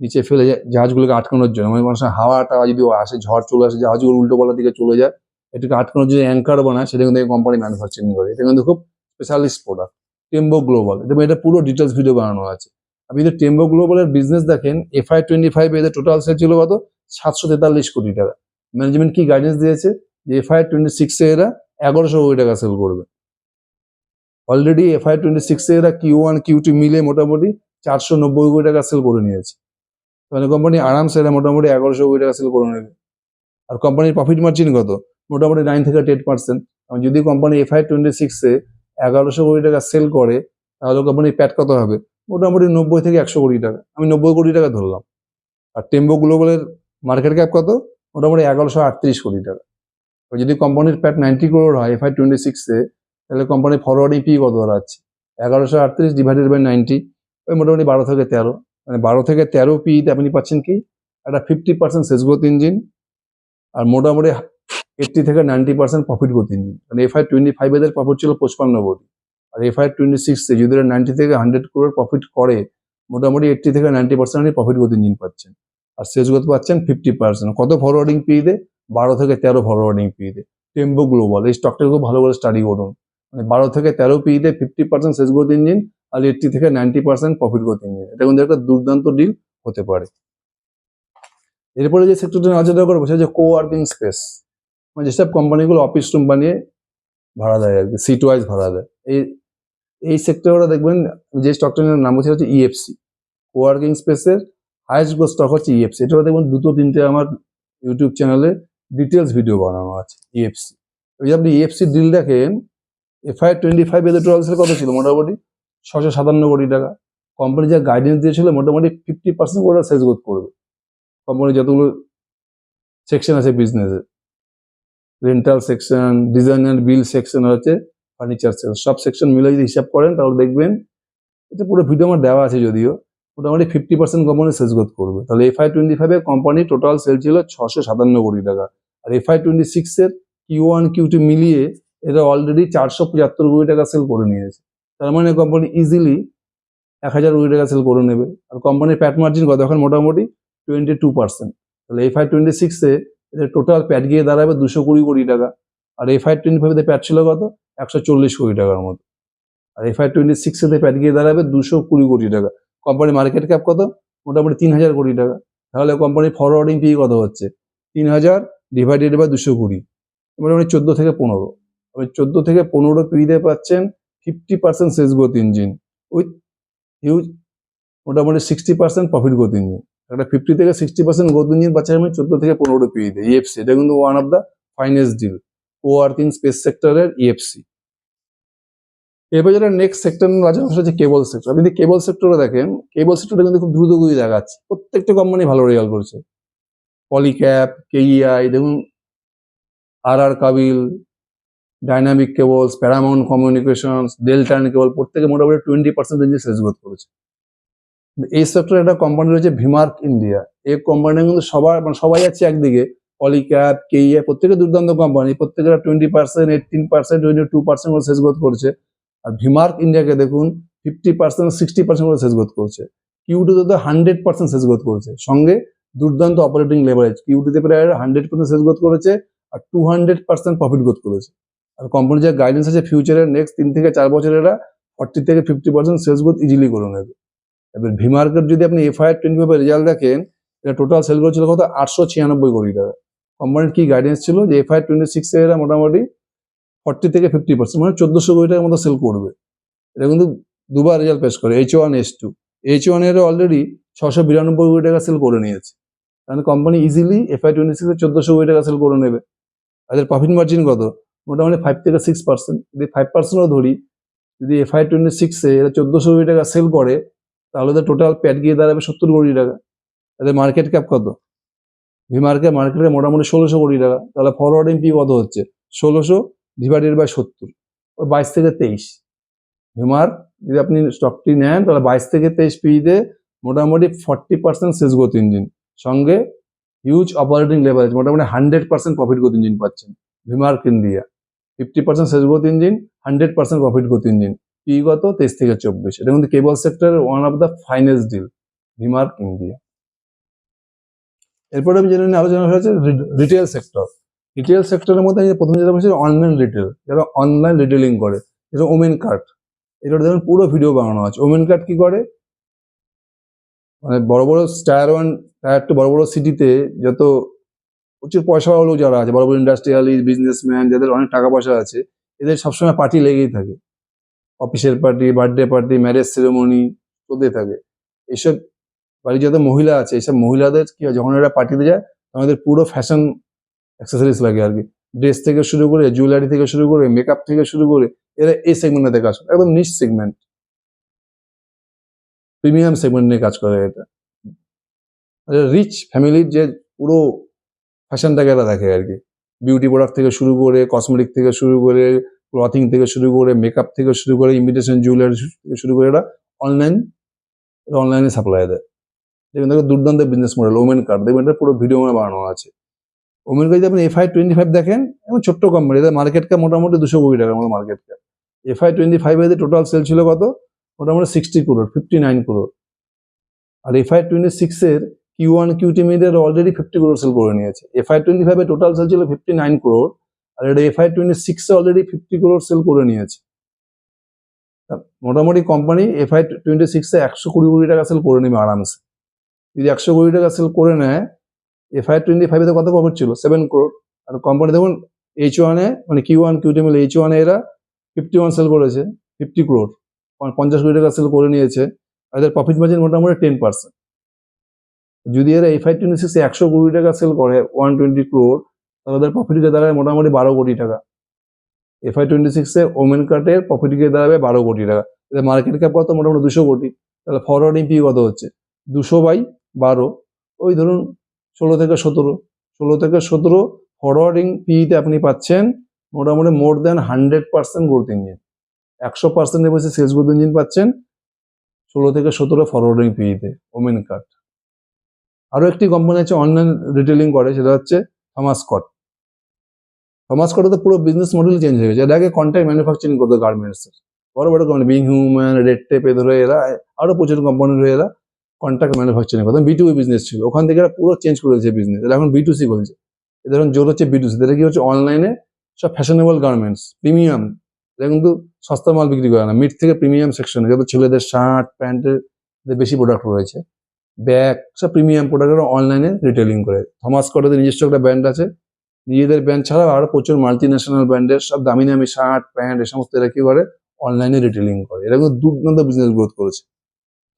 নিচে ফেলে জাহাজগুলোকে আটকানোর জন্য, মানে মানুষের হাওয়া টাওয়া যদি আসে, ঝড় চলে আসে, জাহাজগুলো উল্টো পাল্টার দিকে চলে যায়, এটাকে আটকানোর জন্য অ্যাঙ্কার বানায়, সেটা কিন্তু কোম্পানি ম্যানুফ্যাকচারিং করে। এটা কিন্তু খুব স্পেশালিস্ট প্রোডাক্ট, টেম্বো গ্লোবাল। এটা পুরো ডিটেলস ভিডিও বানানো আছে। আপনি যদি টেম্বো গ্লোবালের বিজনেস দেখেন, FY25 এদের টোটাল সেল ছিল কত? 743 কোটি টাকা। ম্যানেজমেন্ট কি গাইডেন্স দিয়েছে? যে FY26-এ এরা 1100 কোটি টাকা সেল করবে। অলরেডি FY26-এ এরা Q1 Q2 মিলে মোটামুটি 490 কোটি টাকা সেল করে নিয়েছে। মানে কোম্পানি আরামসে এরা মোটামুটি 1100 কোটি টাকা সেল করে নেবে। আর কোম্পানির প্রফিট মার্জিন কত? মোটামুটি 9 থেকে 10%। যদি কোম্পানি FY26-এ 1100 কোটি টাকা সেল করে, তাহলে কোম্পানির প্যাট কত হবে? মোটামুটি 90 থেকে 100 কোটি টাকা। আমি 90 কোটি টাকা ধরলাম। আর টেম্বো গ্লোবালের মার্কেট ক্যাপ কত? মোটামুটি 1138 কোটি টাকা। যদি কোম্পানির প্যাট 90 ক্রোর হয় FY26-এ, তাহলে কোম্পানির ফরওয়ার্ডিং পি কত দাঁড়াচ্ছে? 1138 ডিভাইডেড বাই 90, ওই মোটামুটি 12 থেকে 13। মানে 12 থেকে 13 পিতে আপনি পাচ্ছেন কি? একটা 50% সেলস গ্রোথ ইঞ্জিন, আর মোটামুটি 80 থেকে 90% প্রফিট গ্রোথ ইঞ্জিন। মানে FY25 এদের প্রফিট ছিল 55 কোটি, আর FY26-এ যদি 90 থেকে 100 ক্রোর প্রফিট করে, মোটামুটি 80 থেকে 90% প্রফিট গ্রোথ ইঞ্জিন পাচ্ছেন, আর সেলস গ্রোথ পাচ্ছেন 50%। কত ফরওয়ার্ডিং পিতে? 12 থেকে 13 ফরওয়ার্ডিং পিতে। টেম্বো গ্লোবাল, এই স্টকটাকে খুব ভালো করে স্টাডি করুন। মানে 12 থেকে 13 পিতে 50% সেলস গ্রোথ ইঞ্জিন, আর 80 থেকে 90% প্রফিট গ্রোথ ইঞ্জিন। এটা কিন্তু একটা দুর্দান্ত ডিল হতে পারে। এরপরে যে সেক্টরটা আলোচনা করবো সেটা হচ্ছে কোওয়ার্কিং স্পেস, মানে যেসব কোম্পানিগুলো অফিস রুম বানিয়ে ভাড়া দেয় আর কি, সিট ওয়াইজ ভাড়া দেয়। এই সেক্টরে ওরা দেখবেন যে স্টকটার নাম হচ্ছে ইএফসি, কোয়ার্কিং স্পেসের হাইয়েস্ট গ্রোথ স্টক হচ্ছে ইএফসি। এটা দেখবেন দুটো তিনটে আমার ইউটিউব চ্যানেলে ডিটেলস ভিডিও বানানো আছে ইএফসি। ওই যে আপনি ইএফসি ডিল দেখেন, FY25 এদের টোটাল সেল কত ছিল? মোটামুটি 657 কোটি টাকা। কোম্পানি যা গাইডেন্স দিয়েছিল মোটামুটি 50% করে সেলস গ্রোথ করবে। কোম্পানি যতগুলো সেকশন আছে বিজনেসে, rental section, design and bill section হচ্ছে ফার্নিচার সেলস, সব সেকশন মিলে যদি হিসাব করেন তাহলে দেখবেন, এটা পুরো ভিডিও আমার দেওয়া আছে যদিও, মোটামুটি 50% কোম্পানি সেলস গ্রোথ করবে। তাহলে FY25 a company total sell ছিল 657 কোটি টাকা। আর FY26 এর Q1 Q2 মিলিয়ে এটা অলরেডি 475 কোটি টাকা সেল করে নিয়েছে। তার মানে কোম্পানি ইজিলি 1000 কোটি টাকা সেল করে নেবে। আর কোম্পানির প্যাট মার্জিন কত? এখন মোটামুটি 22%। তাহলে FY26 এ এদের টোটাল প্যাট গিয়ে দাঁড়াবে 220 কোটি টাকা। আর FY25 এ প্যাট ছিল কত? 140 কোটি টাকার মতো। আর FY26 এ প্যাট গিয়ে দাঁড়াবে 220 কোটি টাকা। কোম্পানির মার্কেট ক্যাপ কত? মোটামুটি 3000 কোটি টাকা। তাহলে কোম্পানির ফরওয়ার্ডিং পি কত হচ্ছে? 3000 ডিভাইডেড বাই 220, মোটামুটি 14 থেকে 15। আপনি 14 থেকে 15 পিতে পাচ্ছেন 50% sales growth engine with huge মোটামুটি 60% প্রফিট গ্রোথ ইঞ্জিন। একটা 50 থেকে 60% গ্রোথ ইঞ্জিন পাচ্ছেন আমি 14 থেকে 15 পিতে। ইএফসি এটা কিন্তু one of the finest deal, coworking space সেক্টরের ইএফসি। এবার যেটা নেক্সট সেক্টর আছে সেটা হচ্ছে কেবল সেক্টর। আপনি যদি কেবল সেক্টরে দেখেন, কেবল সেক্টরটা কিন্তু খুব দ্রুত গতি দেখাচ্ছে, প্রত্যেকটা কোম্পানি ভালো রেজাল্ট করছে। পলিক্যাপ, কেইআই দেখুন, কাবিল, ডাইনামিক কেবলস, প্যারামাউন্ট কমিউনিকেশনস, ডেল্টা কেবল, প্রত্যেকে মোটামুটি 20% রেঞ্জে সেলস গ্রোথ করেছে। এই সেক্টরে একটা কোম্পানি রয়েছে ভিমার্ক ইন্ডিয়া। এই কোম্পানি কিন্তু সবাই আছে একদিকে, পলিক্যাপ, কেইআই প্রত্যেকে দুর্দান্ত কোম্পানি, প্রত্যেকের 20%, 18%, 22% করে সেলস গ্রোথ করছে। আর ভিমার্ক ইন্ডিয়াকে দেখুন 50%, 60% করে সেলস গ্রোথ করছে। কিউটিতে তো 100% সেলস গ্রোথ করেছে, সঙ্গে দুর্দান্ত অপারেটিং লেভারেজ। কিউটিতে প্রায় 100% সেলস গ্রোথ করেছে আর 200% প্রফিট গ্রোথ করেছে। আর কোম্পানির যে গাইডেন্স আছে ফিউচারের নেক্সট 3 থেকে 4 বছরের এরা 40 থেকে 50% সেলস গ্রোথ ইজিলি করে নেবে। এবার ভিমার্কের যদি আপনি FY25 এর রেজাল্ট দেখেন, এটা টোটাল সেল করেছিল কত? 896 কোটি টাকা। কোম্পানির কি গাইডেন্স ছিল যে FY26 এ এরা মোটামুটি 40 থেকে 50% মানে 1400 কোটি টাকার মতো সেল করবে। এটা কিন্তু দুবার রেজাল্ট পেশ করে, H1 H2। H1 এর অলরেডি 692 কোটি টাকা সেল করে নিয়েছে। কারণ কোম্পানি ইজিলি FY26 এ 1400 কোটি টাকা সেল করে নেবে। তাদের প্রফিট মার্জিন কত? মোটামুটি 5 থেকে 6%। যদি 5%ও ধরি, যদি FY26 এ এরা 1400 কোটি টাকা সেল করে, তাহলে তো টোটাল প্যাট গিয়ে দাঁড়াবে 70 কোটি টাকা। তাদের মার্কেট ক্যাপ কত? ভিমার্কের মার্কেটে মোটামুটি 1600 কোটি টাকা। তাহলে ফরওয়ার্ডিং পি কত হচ্ছে? 1600 ডিভাইডেড বাই 70, ওই 22 থেকে 23। ভিমার্ক যদি আপনি স্টকটি নেন তাহলে 22 থেকে 23 পিতে মোটামুটি 40% সেলস গ্রোথ ইঞ্জিন, সঙ্গে হিউজ অপারেটিং লেভারেজ, মোটামুটি 100% প্রফিট গ্রোথ ইঞ্জিন পাচ্ছেন Vmarc India. 50% sales growth engine, 100% profit growth engine. P কত? 23 থেকে 24। এটা কিন্তু কেবল সেক্টরের one of the finest deal, Vmarc India. এরপরে আমি জেনে আলোচনা হয়েছে রিটেল সেক্টর। রিটেল সেক্টরের মধ্যে প্রথমে যেটা বলছি অনলাইন রিটেল, যারা অনলাইন রিটেলিং করে, যেটা ওমেন কার্ট। এটা দেখুন পুরো ভিডিও বানানো আছে। ওমেন কার্ট কি করে? মানে বড় বড় টায়ার 1, টায়ার 2 বড় বড় সিটিতে যত প্রচুর পয়সাওয়ালা লোক যারা আছে, বড় বড় ইন্ডাস্ট্রিয়ালিস্ট, বিজনেসম্যান, যাদের অনেক টাকা পয়সা আছে, এদের সবসময় পার্টি লেগেই থাকে। অফিসের party, birthday party, marriage ceremony চলতে থাকে। এইসব বাড়ির যত মহিলা আছে, এইসব মহিলাদের কি হয়, যখন এরা পার্টিতে যায় আমাদের পুরো ফ্যাশন অ্যাক্সেসরিজ লাগে আর কি। ড্রেস থেকে শুরু করে, জুয়েলারি থেকে শুরু করে, মেকআপ থেকে শুরু করে, এরা এই সেগমেন্টে কাজ করে, একদম নিশ সেগমেন্ট, প্রিমিয়াম সেগমেন্ট নিয়ে কাজ করে। এটা রিচ ফ্যামিলির যে পুরো ফ্যাশনটাকে এরা দেখে আর কি। বিউটি প্রোডাক্ট থেকে শুরু করে, কসমেটিক থেকে শুরু করে, ক্লথিং থেকে শুরু করে, মেকআপ থেকে শুরু করে, ইমিটেশন জুয়েলারি থেকে শুরু করে, এরা অনলাইনে সাপ্লাই দেয়। দেখবেন দেখো দুর্দান্ত বিজনেস মডেল ওমেন কার্ড, দেখবেন এটা পুরো ভিডিও বানানো আছে। ওমেন কার্ড যদি আপনি FY25 দেখেন, এবং ছোট্ট কোম্পানি, এদের মার্কেট ক্যাপ মোটামুটি 200 কোটি টাকার মতো মার্কেট ক্যাপ। FY25 এর টোটাল সেল ছিল কত? মোটামুটি 60 crore, 59 crore। আর FY26 এর Q1 Q2 মিডের already 50 crore sell করে নিয়েছে। FY25 এর টোটাল সেল ছিল 59 crore, আর এটা FY26 এ অলরেডি 50 crore সেল করে নিয়েছে। মোটামুটি কোম্পানি FY26 এ 120 কোটি টাকা সেল করে নেবে আরামসে। যদি 100 কোটি টাকা সেল করে নেয়, FY25 এ কত প্রফিট ছিল? 7 crore। আর কোম্পানি দেখুন H1 এ মানে Q1 Q2 মিলে H1 এ এরা 51 সেল করেছে, 50 crore, 50 কোটি টাকা সেল করে নিয়েছে। আর এদের প্রফিট মার্জিন মোটামুটি 10%। যদি এরা FY26 এ 100 কোটি টাকা সেল করে 120 crore, তাহলে ওদের প্রফিট গিয়ে দাঁড়ায় মোটামুটি 12 কোটি টাকা। FY26 এ ওমেন কার্টের প্রফিট গিয়ে দাঁড়াবে 12 কোটি টাকা। এদের মার্কেট ক্যাপ কত? মোটামুটি 200 কোটি। তাহলে ফরওয়ার্ডিং পি কত হচ্ছে? 200/12, ওই ধরুন 16 থেকে 17। 16 থেকে 17 ফরওয়ার্ডিং পিতে আপনি পাচ্ছেন মোটামুটি মোর দ্যান 100% গ্রোথ ইঞ্জিন। 100%-এর বেশি সেলস গ্রোথ ইঞ্জিন পাচ্ছেন 16 থেকে 17 ফরওয়ার্ডিং পিতে ওমেন কার্ট। আরো একটি কোম্পানি আছে অনলাইন রিটেলিং করে, সেটা হচ্ছে থমাস স্কট। থমাস স্কটের তো পুরো বিজনেস মডেল চেঞ্জ হয়ে গেছে। এর আগে কন্ট্রাক্ট ম্যানুফ্যাকচারিং করতো গার্মেন্টসের, বড় বড় company being human, red tape, এ ধরে এরা আরো প্রচুর কোম্পানির হয়ে এরা কন্ট্রাক্ট ম্যানুফ্যাকচারিং করতো। B2B বিজনেস ছিল, ওখান থেকে এরা পুরো চেঞ্জ করে দিয়েছে বিজনেস। এরা এখন B2C করছে। এদের এখন জোর হচ্ছে B2C। এদের কি হচ্ছে অনলাইনে সব ফ্যাশনেবল গার্মেন্টস, প্রিমিয়াম, এরা কিন্তু সস্তা মাল বিক্রি করে না, মিড থেকে প্রিমিয়াম সেকশনে, যত ছেলেদের শার্ট প্যান্টের বেশি প্রোডাক্ট রয়েছে, ব্যাগ, সব প্রিমিয়াম প্রোডাক্ট অনলাইনে রিটেলিং করে। থমাস স্কটের নিজস্ব একটা ব্র্যান্ড আছে, নিজেদের ব্র্যান্ড ছাড়াও আরো প্রচুর মাল্টি ন্যাশনাল ব্র্যান্ডের সব দামি দামি শার্ট প্যান্ট এ সমস্ত এরা কি করে অনলাইনে রিটেলিং করে। এরা কিন্তু দুর্দান্ত বিজনেস গ্রোথ করেছে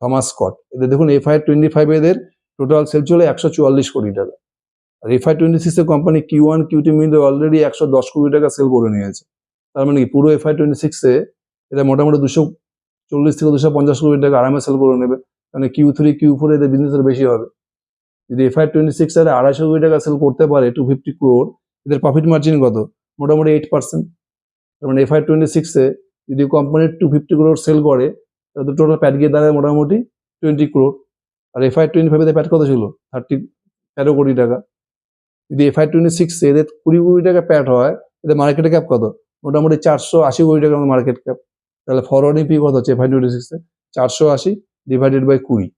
থমাস স্কট। এদের দেখুন FY25 এদের টোটাল সেল ছিল 144 কোটি টাকা। আর FY26 এর কোম্পানি Q1 Q2 মিলে অলরেডি 110 কোটি টাকা সেল করে নিয়েছে। তার মানে কি পুরো FY26 এ এরা মোটামুটি 240 থেকে 250 কোটি টাকা আরামে সেল করে নেবে। মানে Q3 Q4 এদের বিজনেসের বেশি হবে। যদি FY26 এর 250 কোটি টাকা সেল করতে পারে 250 crore, এদের প্রফিট মার্জিন কত? মোটামুটি 8%। তার মানে FY26 এ যদি কোম্পানি 250 crore সেল করে, তাহলে টোটাল প্যাট গিয়ে দাঁড়ায় মোটামুটি 20 crore। আর FY25 এদের প্যাট কত ছিল? 13 কোটি টাকা। যদি FY26 এ এদের 20 কোটি টাকা প্যাট হয়, এদের মার্কেট ক্যাপ কত? মোটামুটি 480 কোটি টাকা মার্কেট ক্যাপ। তাহলে ফরওয়ার্ডিং পি কত হচ্ছে FY26 এ? 480 divided by 20,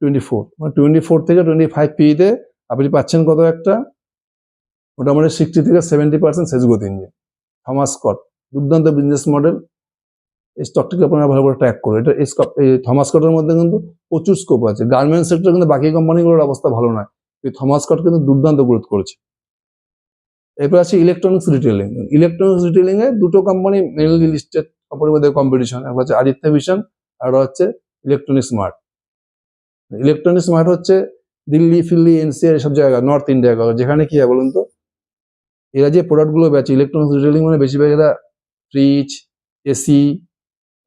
24। মানে 24 থেকে 25 পিতে আপনি পাচ্ছেন কত? একটা মোটামুটি 60 থেকে 70% sales growth engine. Thomas Scott দুর্দান্ত বিজনেস মডেল। এই স্টকটিকে আপনারা ভালো করে ট্র্যাক করুন। এটা এই থমাস স্কটের মধ্যে কিন্তু প্রচুর স্কোপ আছে। গার্মেন্টস সেক্টর কিন্তু বাকি কোম্পানিগুলোর অবস্থা ভালো নয়, এই থমাস স্কট কিন্তু দুর্দান্ত গ্রোথ করেছে। এরপর আছে ইলেকট্রনিক্স রিটেলিং। ইলেকট্রনিক্স রিটেলিং এ দুটো কোম্পানি মেইনলি লিস্টেড, কোম্পানির মধ্যে কম্পিটিশন। একটা হচ্ছে আদিত্য ভিশন, আর হচ্ছে ইলেকট্রনিক্স স্মার্ট। ইলেকট্রনিক্স স্মার্ট হচ্ছে দিল্লি ফিল্লি NCR এসব জায়গা, নর্থ ইন্ডিয়া, যেখানে কি হয় বলুন তো, এরা যে প্রোডাক্টগুলো বেচে এলেকট্রনিক্স রিটেলিং মানে বেশিরভাগ এরা ফ্রিজ, এসি,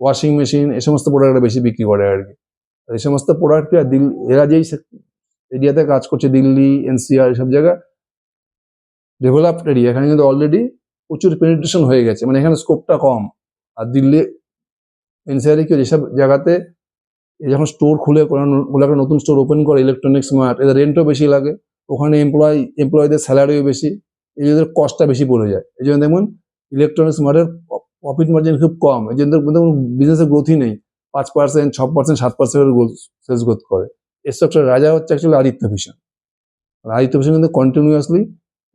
ওয়াশিং মেশিন এই সমস্ত প্রোডাক্টটা বেশি বিক্রি করে আর কি। এই সমস্ত প্রোডাক্ট এরা যেই এরিয়াতে কাজ করছে, দিল্লি NCR এসব জায়গা ডেভেলপড এরিয়া, এখানে কিন্তু অলরেডি প্রচুর পেনিট্রেশন হয়ে গেছে, মানে এখানে স্কোপটা কম। আর দিল্লি NCR কি যেসব জায়গাতে যখন স্টোর খুলে কোনো একটা নতুন স্টোর ওপেন করে ইলেকট্রনিক্স স্মার্ট, এদের রেন্টও বেশি লাগে, ওখানে এমপ্লয়ীদের স্যালারিও বেশি, এদের কস্টটা বেশি পড়ে যায়। এই জন্য দেখুন ইলেকট্রনিক্স স্মার্টের প্রফিট মার্জিন খুব কম, এই জন্য বিজনেসের গ্রোথই নেই। 5%, 6%, 7% সেলস গ্রোথ করে। এর স্টকটার রাজা হচ্ছে actually Aditya vision. Aditya vision কিন্তু কন্টিনিউয়াসলি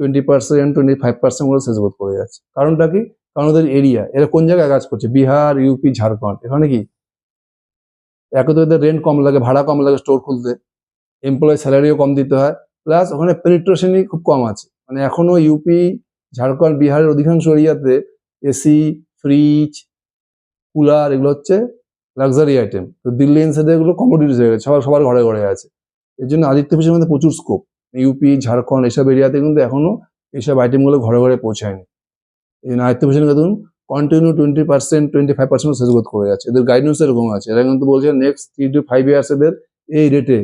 20%, 25% করে সেলস গ্রোথ করে যাচ্ছে। কারণটা কি? কারণ ওদের এরিয়া, এরা কোন জায়গায় কাজ করছে? বিহার, ইউপি, ঝাড়খণ্ড। এখানে কি একে তো এদের রেন্ট কম লাগে, ভাড়া কম লাগে স্টোর খুলতে, এমপ্লয়ি স্যালারিও কম দিতে হয়, প্লাস ওখানে পেনিট্রেশনই খুব কম আছে। মানে এখনো ইউপি, ঝাড়খণ্ড, বিহারের অধিকাংশ এরিয়াতে এসি, ফ্রিজ, কুলার এগুলো হচ্ছে লাক্সারি আইটেম। তো দিল্লি এনসিআর এগুলো কমোডিটিস হয়ে গেছে, সবার ঘরে ঘরে আছে। এর জন্য আদিত্য ভিশনের মধ্যে প্রচুর স্কোপ। ইউপি, ঝাড়খণ্ড এসব এরিয়াতে কিন্তু এখনো এইসব আইটেমগুলো ঘরে ঘরে পৌঁছায়নি। এই জন্য আদিত্য ভিশনকে দেখুন কন্টিনিউ 20%, 25% সেলস গ্রোথ করে যাচ্ছে। এদের গাইডেন্স এরকম আছে, এরা কিন্তু বলছে নেক্সট 3 to 5 ইয়ার্স এদের এই রেটে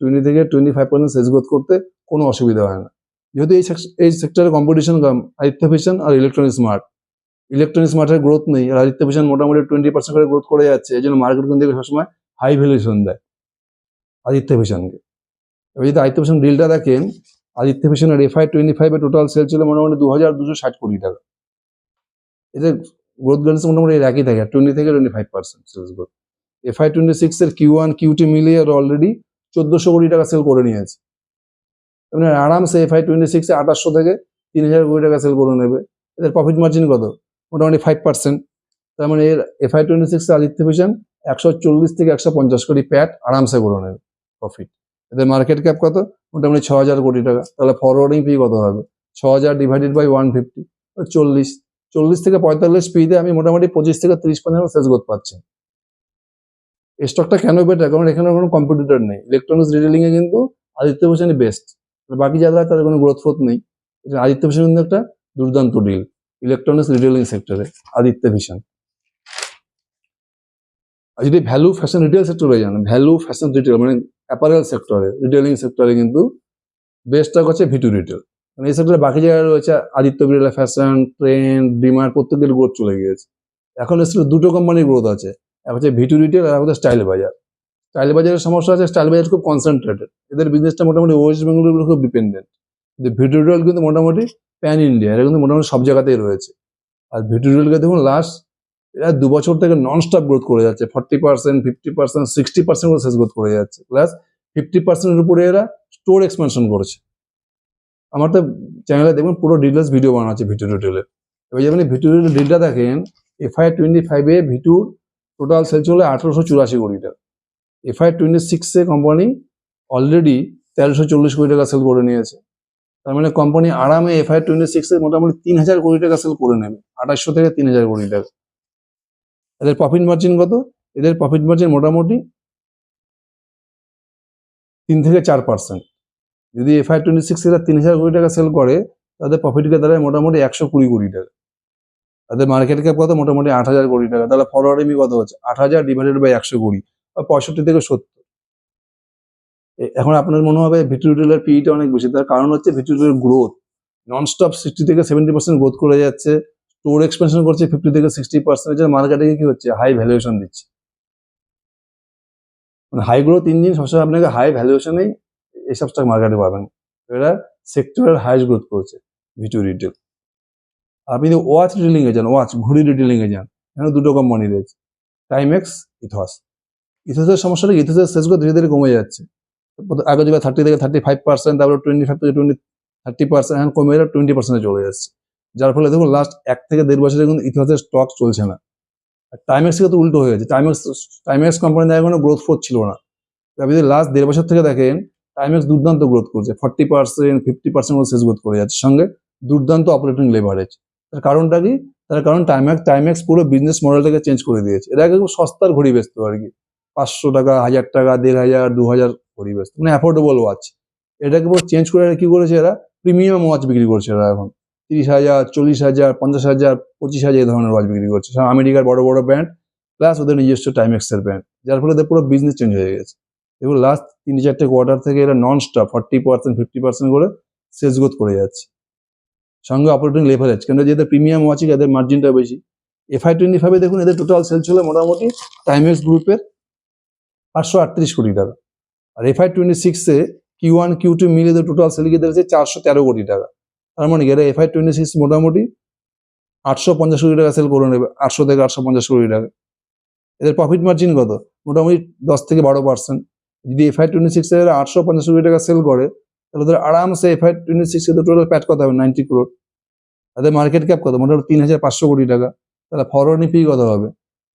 20 থেকে 25% সেলস গ্রোথ করতে কোনো অসুবিধা হয় না। যেহেতু এই সেক্টরে কম্পিটিশন কম, আদিত্য ভিশন আর ইলেকট্রনিক স্মার্টের গ্রোথ নেই, আর আদিত্য ভিশন মোটামুটি 20% করে গ্রোথ করে যাচ্ছে। এই জন্য মার্কেট কিন্তু সবসময় হাই ভ্যালুয়েশন দেয় আদিত্য ভিশনকে। এবার যদি আদিত্য ভিশন ডিলটা দেখেন, আদিত্য ভিশনের FY25 এ টোটাল সেল ছিল মোটামুটি 2260 কোটি টাকা। এদের গ্রোথ গাইডেন্স মোটামুটি একই থাকে, 20 থেকে 25% সেলস গ্রোথ। FY26 এর Q1 Q2 মিলিয়ে অলরেডি 1400 কোটি টাকা সেল করে নিয়েছে। মানে আরামসে FY26 এ 2800 থেকে 3000 কোটি টাকা সেল করে নেবে। এদের প্রফিট মার্জিন কত? মোটামুটি 5%। তার মানে এর FY26 এ আদিত্য ভিশন 140 থেকে 150 কোটি প্যাট আরামসে করে নেবে প্রফিট। এদের মার্কেট ক্যাপ কত? মোটামুটি 6000 কোটি টাকা। তাহলে ফরওয়ার্ডিং পি কত হবে? 6000 ডিভাইডেড বাই 150, 40 থেকে 45 পিতে আমি মোটামুটি 25 থেকে 30% সেলস গ্রোথ পাচ্ছি। এই স্টকটা কেন বেটার? কারণ এখানে কোনো কম্পিটিটর নেই। ইলেকট্রনিক্স রিটেলিং এ কিন্তু আদিত্য ভিশনই বেস্ট। বাকি যারা তাদের কোনো গ্রোথ ফোথ নেই। আদিত্য ভিশন কিন্তু একটা দুর্দান্ত ডিল ইলেকট্রনিক্স রিটেলিং সেক্টরে, আদিত্য ভিশন। আর যদি ভ্যালু ফ্যাশন রিটেল সেক্টরে যান, ভ্যালু ফ্যাশন রিটেল মানে অ্যাপারেল সেক্টরে, রিটেলিং সেক্টরে কিন্তু বেস্টটা হচ্ছে ভিটু রিটেল। মানে এই সেক্টরে বাকি জায়গায় রয়েছে আদিত্য বিড়লা ফ্যাশন, ট্রেন্ড, ডিমার্ট, প্রত্যেকের গ্রোথ চলে গিয়েছে। এখন এসে দুটো কোম্পানির গ্রোথ আছে, এক হচ্ছে ভিটু রিটেল আর হচ্ছে স্টাইল বাজার। স্টাইল বাজারের সমস্যা আছে, স্টাইল বাজার খুব কনসেন্ট্রেটেড, এদের বিজনেসটা মোটামুটি ওয়েস্ট বেঙ্গলের উপর খুব ডিপেন্ডেন্ট। কিন্তু ভিটু রিটেল কিন্তু মোটামুটি প্যান ইন্ডিয়া, এটা কিন্তু মোটামুটি সব জায়গাতেই রয়েছে। আর ভিটু রিটেলকে দেখুন লাস্ট এরা 2 বছর থেকে নন স্টপ গ্রোথ করে যাচ্ছে, 40%, 50%, 60% করে সেলস গ্রোথ করে যাচ্ছে, প্লাস 50%-এর উপরে এরা স্টোর এক্সপানশন করেছে। আমার তো চ্যানেলে দেখবেন পুরো ডিটেলস ভিডিও বানানো আছে ভিটু রিটেলের। এবার যেমন ভিটু রিটেল ডিলটা দেখেন, FY25 ভিটুর টোটাল সেলস হলো 1884 কোটি টাকা। FY26 কোম্পানি অলরেডি 1340 কোটি টাকা সেল করে নিয়েছে। তার মানে কোম্পানি আরামে FY26 মোটামুটি 3000 কোটি টাকা সেল করে নেবে, 2800 থেকে 3000 কোটি টাকা। এদের প্রফিট মার্জিন কত? এদের প্রফিট মার্জিন মোটামুটি 3 থেকে 4%। যদি FY26 এরা 3000 কোটি টাকা সেল করে, তাদের প্রফিটকে দাঁড়ায় মোটামুটি 120 কোটি টাকা। তাদের মার্কেট ক্যাপ কত? মোটামুটি 8000 কোটি টাকা। তাহলে ফরওয়ার্ড এমি কত হচ্ছে? 8000 ডিভাইডেড বাই 120, 65 থেকে 70। এখন আপনার মনে হবে ভিটু রিটেলের পিইটা অনেক বেশি, তার কারণ হচ্ছে ভিটু রিটেলের গ্রোথ ননস্টপ 60 থেকে 70% গ্রোথ করে যাচ্ছে, স্টোর এক্সপেনশন করছে 50 থেকে 60%, মার্কেটে কি হচ্ছে? হাই ভ্যালুয়েশন দিচ্ছে। মানে হাই গ্রোথ ইঞ্জিন সবসময় আপনাকে হাই ভ্যালুয়েশনেই এইসব স্টক মার্কেটে পাবেন। এরা সেক্টরের হাইস্ট গ্রোথ করছে ভিটু রিটেল। আপনি যদি ওয়াচ রিটেলিং এ যান, ওয়াচ ঘড়ি রিটেলিং এ যান, এখানে দুটো কোম্পানি রয়েছে, টাইমেক্স, ইথস। ইথসের সমস্যাটা ইথসের সেলস গ্রোথ ধীরে ধীরে কমে যাচ্ছে। আগে যেটা 30 থেকে 35%, তারপরে 25 থেকে 30%, এখন কমে গেলে 20% চলে যাচ্ছে। যার ফলে দেখুন লাস্ট 1 থেকে 1.5 বছরে কিন্তু ইথসের স্টক চলছে না। আর টাইমেক্স তো উল্টো হয়ে গেছে। টাইমেক্স কোম্পানি দেখে কোনো গ্রোথ ফোর্থ ছিল না। আপনি যদি লাস্ট 1.5 বছর থেকে দেখেন, টাইমেক্স দুর্দান্ত গ্রোথ করছে, 40%, 50% সেলস গ্রোথ করে যাচ্ছে, সঙ্গে দুর্দান্ত অপারেটিং লেভারেজ। তার কারণটা কি? তার কারণ টাইমেক্স পুরো বিজনেস মডেলটাকে চেঞ্জ করে দিয়েছে। এর আগে খুব সস্তার ঘড়ি বেচতো আর কি, 500 টাকা, 1000 টাকা, 1500, 2000 ঘড়ি বেচতো, মানে অ্যাফোর্ডেবল ওয়াচ। এটাকে পুরো চেঞ্জ করে কি করেছে এরা? প্রিমিয়াম ওয়াচ বিক্রি করছে এরা এখন 30,000, 40,000, 50,000, 25,000 এই ধরনের ওয়াচ বিক্রি করছে, সব আমেরিকার বড় বড় ব্র্যান্ড, প্লাস ওদের নিজস্ব টাইমেক্সের ব্র্যান্ড, যার ফলে পুরো বিজনেস চেঞ্জ হয়ে গেছে। এবং লাস্ট 3-4টে কোয়ার্টার থেকে এরা নন স্টপ 40%, 50% করে সেলস গ্রোথ করে যাচ্ছে, সঙ্গে অপারেটিং লেভারেজ। কেন? যেহেতু প্রিমিয়াম ওয়াচে এদের মার্জিনটা বেশি। FY25 দেখুন এদের টোটাল সেলস ছিল মোটামুটি টাইমেক্স গ্রুপের 538 কোটি টাকা। আর FY26 Q1 Q2 মিলে এদের টোটাল সেল গিয়ে দাঁড়িয়েছে 413 কোটি টাকা। তার মানে এরা FY26 মোটামুটি 850 কোটি টাকা সেল করে নেবে, 800 থেকে 850 কোটি টাকা। এদের প্রফিট মার্জিন কত? মোটামুটি 10 থেকে 12%। যদি FY26 এর 850 কোটি টাকা সেল করে, তাহলে ওদের আরামসে FY26 এর টোটাল প্যাট কত হবে? 90 crore। তাদের মার্কেট ক্যাপ কত? মোটামুটি 3500 কোটি টাকা। তাহলে ফরওয়ার্ড পি কত হবে?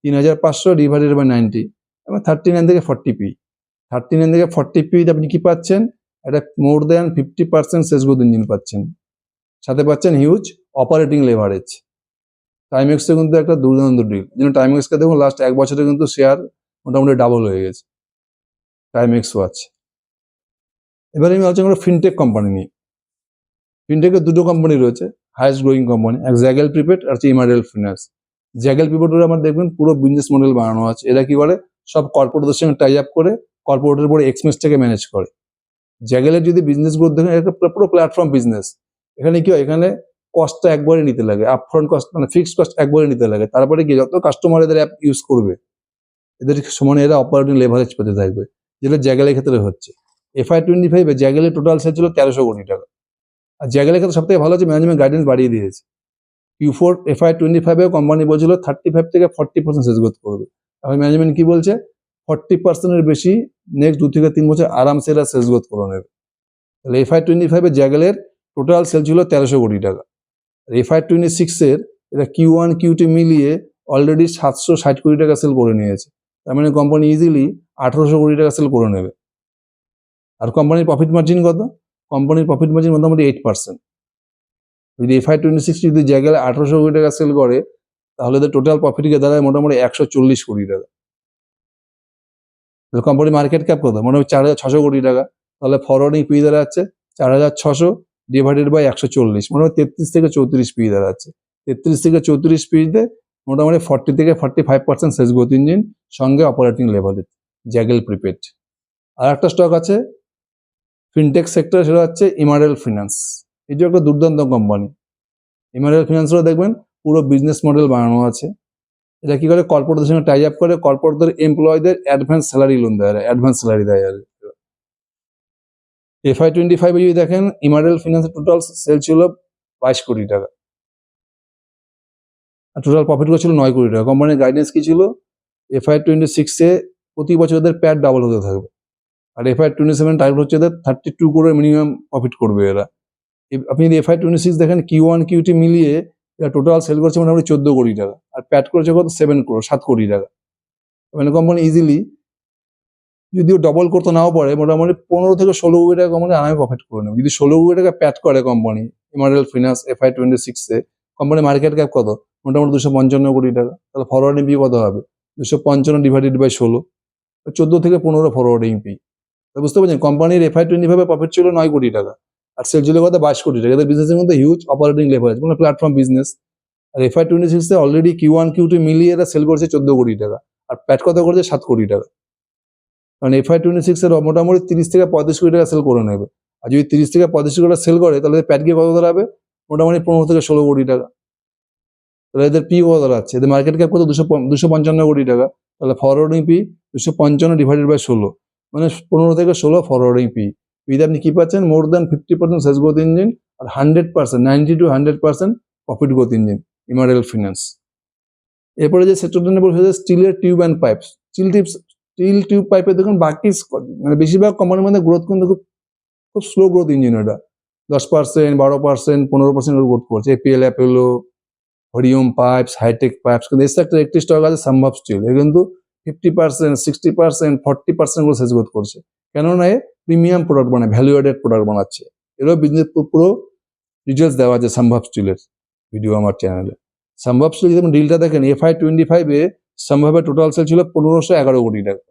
3500 ডিভাইডেড বাই 90, এবং 39 থেকে 40 পি। 39 থেকে 40 পি আপনি কি পাচ্ছেন? একটা more than 50% sales growth engine পাচ্ছেন, সাথে পাচ্ছেন হিউজ অপারেটিং লেভারেজ। টাইমেক্সে কিন্তু একটা দুর্দান্ত ডিল। যেন টাইমেক্সকে দেখুন লাস্ট 1 বছরে কিন্তু শেয়ার মোটামুটি ডাবল হয়ে গেছে টাইমেক্স ওয়াচ। এবারে আমি আলোচনা করব ফিনটেক কোম্পানি নিয়ে। ফিনটেকের দুটো কোম্পানি রয়েছে, হাইয়েস্ট গ্রোয়িং কোম্পানি, এক জ্যাগেল প্রিপেড আর ইমারডেল ফিনান্স। জ্যাগেল প্রিপেডের আমার দেখবেন পুরো বিজনেস মডেল বানানো আছে। এরা কি করে? সব কর্পোরেটের সঙ্গে টাই আপ করে কর্পোরেটের উপরে এক্সপেন্সটাকে ম্যানেজ করে। জ্যাগেলের যদি বিজনেস গ্রোথ দেখেন, এটা পুরো প্ল্যাটফর্ম বিজনেস। এখানে কি হয়? এখানে কস্টটা একবারে নিতে লাগে, আপফ্রন্ট কস্ট মানে ফিক্সড কস্ট একবারে নিতে লাগে। তারপরে কি যত কাস্টমার এদের অ্যাপ ইউজ করবে, এদের সমানে এরা অপারেটিং লেভারেজ পেতে থাকবে, যেটা জ্যাগেলের ক্ষেত্রে হচ্ছে। FY25 জ্যাগেলের টোটাল সেল ছিল 1300 কোটি টাকা। আর জ্যাগেলের ক্ষেত্রে সব থেকে ভালো হচ্ছে ম্যানেজমেন্ট গাইডেন্স বাড়িয়ে দিয়েছে। Q4 FY25 কোম্পানি বলছিল 35 থেকে 40% সেলস গ্রোথ করবে। এখন ম্যানেজমেন্ট কি বলছে? 40% এর বেশি নেক্সট 2 থেকে 3 বছর আরামসে এরা সেলস গ্রোথ করে নেবে। তাহলে FY25 জ্যাগেলের টোটাল সেল ছিল 1300 কোটি টাকা। আর FY26 এরা Q1 Q2 মিলিয়ে অলরেডি 760 কোটি টাকা সেল করে নিয়েছে। তার মানে কোম্পানি ইজিলি 1800 কোটি টাকা সেল করে নেবে। আর কোম্পানির প্রফিট মার্জিন কত? কোম্পানির প্রফিট মার্জিন মোটামুটি 8%। যদি FY26 যদি জায়গায় 1800 কোটি টাকা সেল করে, তাহলে এদের টোটাল প্রফিট গিয়ে দাঁড়ায় মোটামুটি 140 কোটি টাকা। কোম্পানি মার্কেট ক্যাপ কত? মোটামুটি 4600 কোটি টাকা। তাহলে ফরওয়ার্ডিং পি দাঁড়াচ্ছে 4600 ডিভাইডেড বাই 140, মোটামুটি 33 থেকে 34 পি দাঁড়াচ্ছে। 33 থেকে 34 পিতে মোটামুটি 40 থেকে 45% সেলস গ্রোথ ইঞ্জিন, সঙ্গে অপারেটিং লেভারেজ, জ্যাগেল প্রিপেড। আর একটা স্টক আছে ফিনটেক সেক্টর, সেটা হচ্ছে ইমারেল ফিনান্স। এটি একটা দুর্দান্ত কোম্পানি। ইমারেল ফিনান্সও দেখবেন পুরো বিজনেস মডেল বানানো আছে। এটা কি করে? কর্পোরেটদের সঙ্গে টাই আপ করে কর্পোরেটদের এমপ্লয়ীদের অ্যাডভান্স স্যালারি লোন দেয়, অ্যাডভান্স স্যালারি দেয়। আর FY25 যদি দেখেন, ইমারেল ফিনান্সের টোটাল সেল ছিল 22 কোটি টাকা, আর টোটাল প্রফিট ছিল 9 কোটি টাকা। কোম্পানির গাইডেন্স কি ছিল? FY26 প্রতি বছর এদের প্যাট ডাবল হতে থাকবে, আর FY27 টার্গেট হচ্ছে এদের 32 করে মিনিমাম প্রফিট করবে এরা। আপনি যদি FY26 দেখেন, Q1 Q2 মিলিয়ে এরা টোটাল সেল করছে মোটামুটি 14 কোটি টাকা, আর প্যাট করেছে কত? 7 কোটি টাকা। মানে কোম্পানি ইজিলি যদিও ডবল করতে নাও পারে, মোটামুটি 15 থেকে 16 কোটি টাকা কোম্পানি আরামে প্রফিট করে নেবে। যদি 16 কোটি টাকা প্যাট করে company Emerald Finance FY26 company market cap কত? মোটামুটি 255 কোটি টাকা। তাহলে ফরওয়ার্ডিং পি কত হবে? 255 ডিভাইডেড বাই 16, 14 থেকে 15 ফরওয়ার্ডিং পি। বুঝতে পারছেন, কোম্পানির FY25 প্রফিট ছিল 9 কোটি টাকা, আর সেল ছিল কত? 22 কোটি টাকা। এদের বিজনেসের মধ্যে হিউজ অপারেটিং লেভারেজ, মানে প্ল্যাটফর্ম বিজনেস। আর FY26 অলরেডি Q1 Q2 মিলিয়ে এরা সেল করছে 14 কোটি টাকা, আর প্যাট কত করছে? 7 কোটি টাকা। কারণ FY26 মোটামুটি 30 থেকে 35 কোটি টাকা সেল করে নেবে। আর যদি 30 থেকে 35 কোটি টাকা সেল করে, তাহলে প্যাট গিয়ে কত দাঁড়াবে? মোটামুটি 15 থেকে 16 কোটি টাকা। তাহলে এদের পি কত দাঁড়াচ্ছে? এদের মার্কেট ক্যাপ কত? 255 কোটি টাকা। তাহলে ফরওয়ার্ডিং পি 255 ডিভাইডেড বাই 16, মানে 15 থেকে 16 ফরওয়ার্ডিং পি। পিতে আপনি কি পাচ্ছেন? More than 50% sales growth engine, আর 100%, 90 to 100% profit growth engine, Emerald Finance. এরপরে যে সেক্টরটা নিয়ে বলছে স্টিলের tube and pipes. Steel tube পাইপে দেখুন বাকি মানে বেশিরভাগ কোম্পানির মধ্যে গ্রোথ কিন্তু খুব স্লো গ্রোথ ইঞ্জিন। এটা 10%, 12%, 15% গ্রোথ করছে। APL, Apollo, Hariom pipes, hi tech pipes. কিন্তু এই সেক্টরে একটি স্টক আছে সম্ভব স্টিল, এ কিন্তু 50%, 60%, 40% করে সেলস গ্রোথ করছে। কেননা এ প্রিমিয়াম প্রোডাক্ট বানায়, ভ্যালু অ্যাডেড প্রোডাক্ট বানাচ্ছে। এরও বিজনেস পুরো ডিটেলস দেওয়া আছে সম্ভব স্টিলের ভিডিও আমার চ্যানেলে। সম্ভব স্টিল যেমন ডিলটা দেখেন, FY25 সম্ভবের টোটাল সেল ছিল 1511 কোটি টাকা।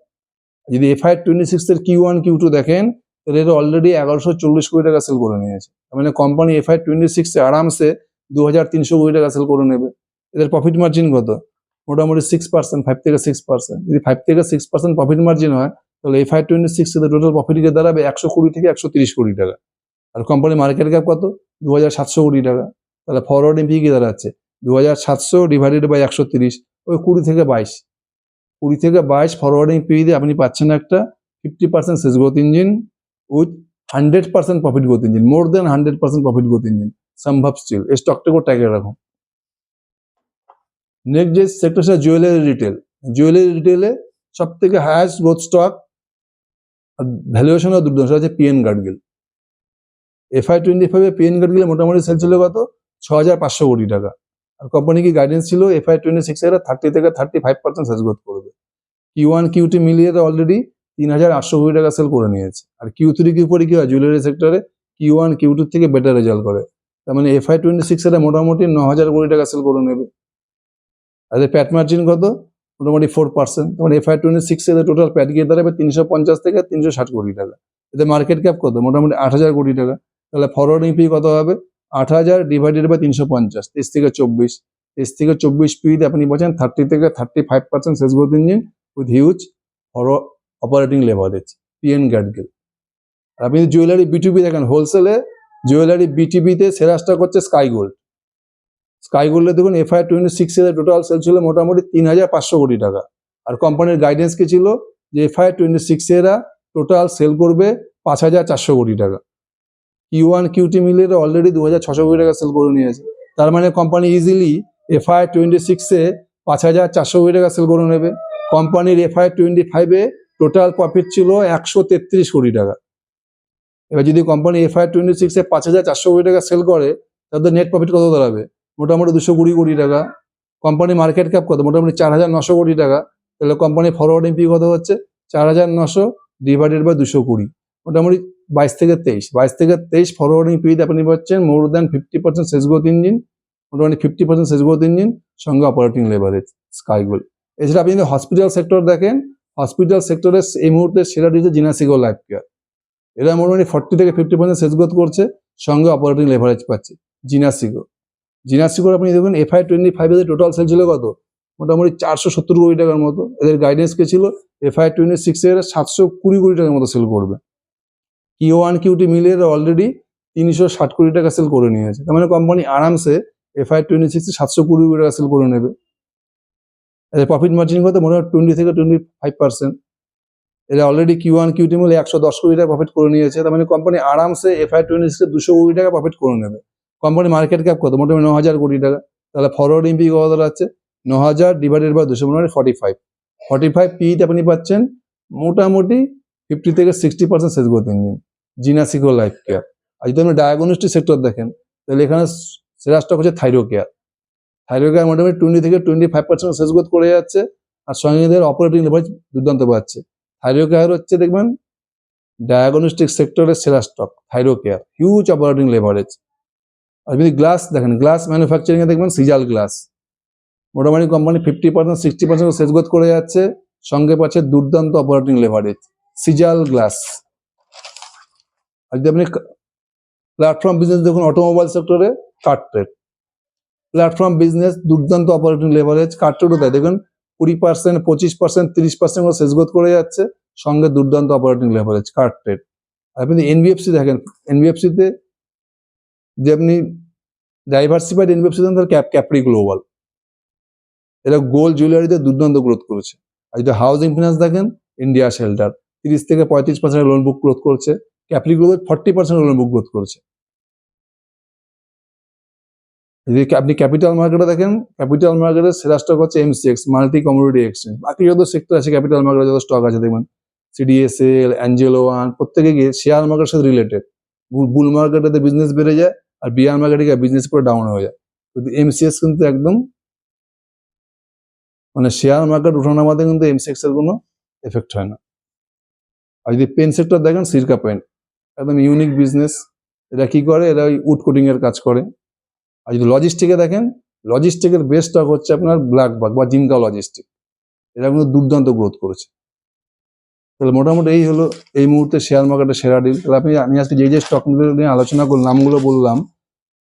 যদি FY26 Q1 Q2 দেখেন, তাহলে এটা অলরেডি 1140 কোটি টাকা সেল করে নিয়েছে। মানে কোম্পানি FY26 আরামসে 2300 কোটি টাকা সেল করে নেবে। এদের প্রফিট মার্জিন কত? মোটামুটি 6%, 5 থেকে 6%। যদি 5 থেকে 6% প্রফিট মার্জিন হয়, তাহলে FY26 টোটাল প্রফিট গিয়ে দাঁড়াবে 120 থেকে 130 কোটি টাকা। আর কোম্পানির মার্কেট ক্যাপ কত? 2700 কোটি টাকা। তাহলে ফরওয়ার্ডিং পি কি দাঁড়াচ্ছে? 2700 ডিভাইডেড বাই 130, ওই 20 থেকে 22 ফরওয়ার্ডিং পি দিয়ে আপনি পাচ্ছেন একটা 50% sales growth engine with 100% profit growth engine, more than 100% profit growth engine, সম্ভব স্টিল। এই স্টকটাকে ট্যাগে রাখুন। নেক্সট যে সেক্টর সেটা জুয়েলারি রিটেল। জুয়েলারি রিটেলে সব থেকে হায়েস্ট গ্রোথ স্টক আর ভ্যালুয়েশনও দুর্দান্ত আছে পিএন গাডগিল। FY25 পিএন গাডগিলে মোটামুটি সেল ছিল কত? 6500 কোটি টাকা। আর কোম্পানি কি গাইডেন্স ছিল? FY26 এরা 30 থেকে 35% সেলস গ্রোথ করবে। Q1 Q2 মিলিয়ে অলরেডি 3800 কোটি টাকা সেল করে নিয়েছে। আর Q3 Q4 কি হয় জুয়েলারি সেক্টরে? Q1 Q2 থেকে বেটার রেজাল্ট করে। তার মানে FY26 এরা মোটামুটি 9000 কোটি টাকা সেল করে নেবে। আর এদের প্যাট মার্জিন কত? মোটামুটি 4%। তখন FY26 এদের টোটাল প্যাট গিয়ে দাঁড়াবে 350 থেকে 360 কোটি টাকা। এদের মার্কেট ক্যাপ কত? মোটামুটি 8000 কোটি টাকা। তাহলে ফরওয়ার্ডিং পি কত হবে? 8000 ডিভাইডেড বাই 350, 23 থেকে 24। 23 থেকে 24 পিতে আপনি বলছেন 30 থেকে 35% sales growth engine with huge operating leverage, P N Gadgil. আর আপনি জুয়েলারি বিটিবি দেখেন, হোলসেলে জুয়েলারি বিটিবিতে সেরা স্টক হচ্ছে স্কাই গোল্ড। স্কাই গোল্ডে দেখুন FY26 এর টোটাল সেল ছিল মোটামুটি 3500 কোটি টাকা। আর কোম্পানির গাইডেন্স কি ছিল? যে FY26 এরা টোটাল সেল করবে 5400 কোটি টাকা। Q1 Q2 মিলিয়ে অলরেডি 2600 কোটি টাকা সেল করে নিয়েছে। তার মানে কোম্পানি ইজিলি FY26 5400 কোটি টাকা সেল করে নেবে। কোম্পানির FY25 টোটাল প্রফিট ছিল 133 কোটি টাকা। এবার যদি কোম্পানি FY26 5400 কোটি টাকা সেল করে, তাদের নেট প্রফিট কত দাঁড়াবে? মোটামুটি 220 কোটি টাকা। কোম্পানি মার্কেট ক্যাপ কত? মোটামুটি 4900 কোটি টাকা। তাহলে কোম্পানি ফরওয়ার্ডিং পি কত হচ্ছে? 4900 ডিভাইডেড বাই 220, মোটামুটি 22 থেকে 23 ফরওয়ার্ডিং পিরিয়ড আপনি পাচ্ছেন more than 50% sales growth engine, মোটামুটি 50% সেলস গ্রোথ ইঞ্জিন, সঙ্গে অপারেটিং লেভারেজ স্কাই গোল্ড। এছাড়া আপনি যদি হসপিটাল সেক্টর দেখেন, হসপিটাল সেক্টরের এই মুহূর্তে সেরা দিচ্ছে জিনাসিকো লাইফ কেয়ার। এরা মোটামুটি 40 থেকে 50% সেলস গ্রোথ করছে, সঙ্গে অপারেটিং লেভারেজ পাচ্ছে। জিনাসিকোর আপনি দেখুন FY25 এর টোটাল সেল ছিল কত, মোটামুটি 470 কোটি টাকার মতো। এদের গাইডেন্স কে ছিল FY26 এর 720 কোটি টাকার মতো সেল করবে। Q1 Q2 মিলিয়ে অলরেডি 360 কোটি টাকা সেল করে নিয়েছে। তার মানে কোম্পানি আরামসে FY26 এ 720 কোটি টাকা সেল করে নেবে। এদের প্রফিট মার্জিন কত, মোটামুটি 20 থেকে 25%। এরা অলরেডি Q1 Q2 মিলে 110 কোটি টাকা প্রফিট করে নিয়েছে। তার মানে কোম্পানি আরামসে FY26 এ 200 কোটি টাকা প্রফিট করে নেবে। কোম্পানি মার্কেট ক্যাপ কত, মোটামুটি 9000 কোটি টাকা। তাহলে ফরওয়ার্ড ইম্পি কত দাঁড়াচ্ছে, 9000 ডিভাইডেড বাই 200, মোটামুটি 45 পিইতে আপনি পাচ্ছেন মোটামুটি 50 থেকে 60% সেলস গ্রোথ ইঞ্জিন জিনাসিকো লাইফ কেয়ার। আর যদি আপনি ডায়াগনস্টিক সেক্টর দেখেন, তাহলে এখানে সেরা স্টক হচ্ছে থাইরো কেয়ার। মোটামুটি 20 থেকে 25% সেলস গ্রোথ করে যাচ্ছে, আর সঙ্গে এদের অপারেটিং লেভারেজ দুর্দান্ত পাচ্ছে। থাইরো কেয়ার হচ্ছে দেখবেন ডায়াগনস্টিক সেক্টরের সেরা stock Thyrocare, huge operating leverage. আর যদি গ্লাস দেখেন, গ্লাস ম্যানুফ্যাকচারিং এ দেখবেন সিজাল গ্লাস, মোটামুটি কোম্পানি 50% 60% সেলস গ্রোথ করে যাচ্ছে, সঙ্গে পাচ্ছে দুর্দান্ত অপারেটিং লেভারেজ সিজাল গ্লাস। আর যদি আপনি প্ল্যাটফর্ম বিজনেস দেখুন, অটোমোবাইল সেক্টরে কার্ট্রেড প্ল্যাটফর্ম বিজনেস দুর্দান্ত অপারেটিং লেভারেজ। কার্ট্রেডও তাই দেখুন 20%, 25%, 30% সেলস গ্রোথ করে যাচ্ছে, সঙ্গে দুর্দান্ত অপারেটিং লেভারেজ কার্ট্রেড। আপনি এনবিএফসি দেখেন, এনবিএফসিতে যে আপনি ডাইভার্সিফাইড এনবিএফসি দেন, তাহলে ক্যাপ্রি গ্লোবাল, এরা গোল্ড জুয়েলারিতে দুর্দান্ত গ্রোথ করেছে। আর যদি হাউজিং ফিনান্স দেখেন, ইন্ডিয়া শেল্টার 30 থেকে 35% লোন বুক গ্রোথ করছে, ক্যাপ্রি গ্লোবাল 40% লোন বুক গ্রোথ করছে। যদি আপনি ক্যাপিটাল মার্কেটে দেখেন, ক্যাপিটাল মার্কেটের সেরা স্টক হচ্ছে MCX মাল্টি কমোডিটি এক্সচেঞ্জ। বাকি যত সেক্টর আছে ক্যাপিটাল মার্কেটে যত স্টক আছে দেখবেন CDSL, অ্যাঞ্জেলো ওয়ান, প্রত্যেকে গিয়ে শেয়ার মার্কেটের সাথে রিলেটেড। বুল মার্কেটে বিজনেস বেড়ে যায়, আর বিয়ার মার্কেটে গিয়ে বিজনেস করে ডাউন হয়ে যায়। কিন্তু MCX কিন্তু একদম মানে শেয়ার মার্কেট উঠানামাতে কিন্তু MCX এর কোনো এফেক্ট হয় না। আর যদি পেন সেক্টর দেখেন, সিরকা পেন একদম ইউনিক বিজনেস। এরা কি করে, এরা ওই উড কোটিং এর কাজ করে। আর যদি লজিস্টিকে দেখেন, লজিস্টিকের বেস্ট স্টক হচ্ছে আপনার ব্ল্যাকবাক বা জিনকা লজিস্টিক, এরা কিন্তু দুর্দান্ত গ্রোথ করেছে। তাহলে মোটামুটি এই হলো এই মুহূর্তে শেয়ার মার্কেটের সেরা ডিল। তাহলে আমি আজকে যে স্টকগুলো নিয়ে আলোচনা করলাম, নামগুলো বললাম,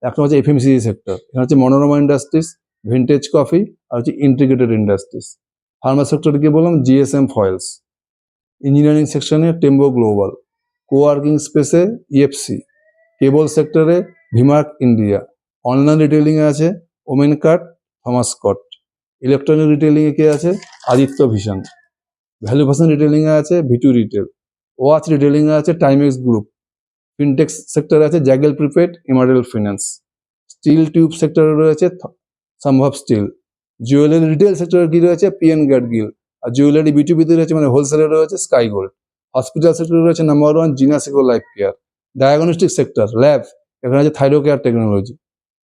একটা হচ্ছে FMCG সেক্টর, এখানে হচ্ছে মনোরমা ইন্ডাস্ট্রিজ, ভিন্টেজ কফি, আর হচ্ছে ইন্টিগ্রেটেড ইন্ডাস্ট্রিজ। ফার্মা সেক্টরে কি বললাম, GSM ফয়েলস। ইঞ্জিনিয়ারিং সেকশনে টেম্বো গ্লোবাল, কোয়ার্কিং স্পেসে EFC, কেবল সেক্টরে ভিমার্ক ইন্ডিয়া, অনলাইন রিটেলিং এ আছে Women Cart, Thomas Scott, electronic retailing এ কে আছে, Aditya Vision, value fashion retailing এ আছে V2 রিটেল, ওয়াচ রিটেলিং এ আছে টাইমেক্স গ্রুপ, ফিনটেক্স সেক্টরে আছে জ্যাগেল প্রিপেড, ইমারেল ফিন্যান্স, স্টিল টিউব সেক্টরে রয়েছে সম্ভব স্টিল, জুয়েলারি রিটেল সেক্টরে কি রয়েছে PN গ্যাডগিল, আর জুয়েলারি B2B তে রয়েছে মানে হোলসেলে রয়েছে স্কাই গোল্ড, হসপিটাল সেক্টরে রয়েছে নাম্বার 1 জিনাসিকো life care, diagnostic sector lab, এখানে আছে Thyrocare technology,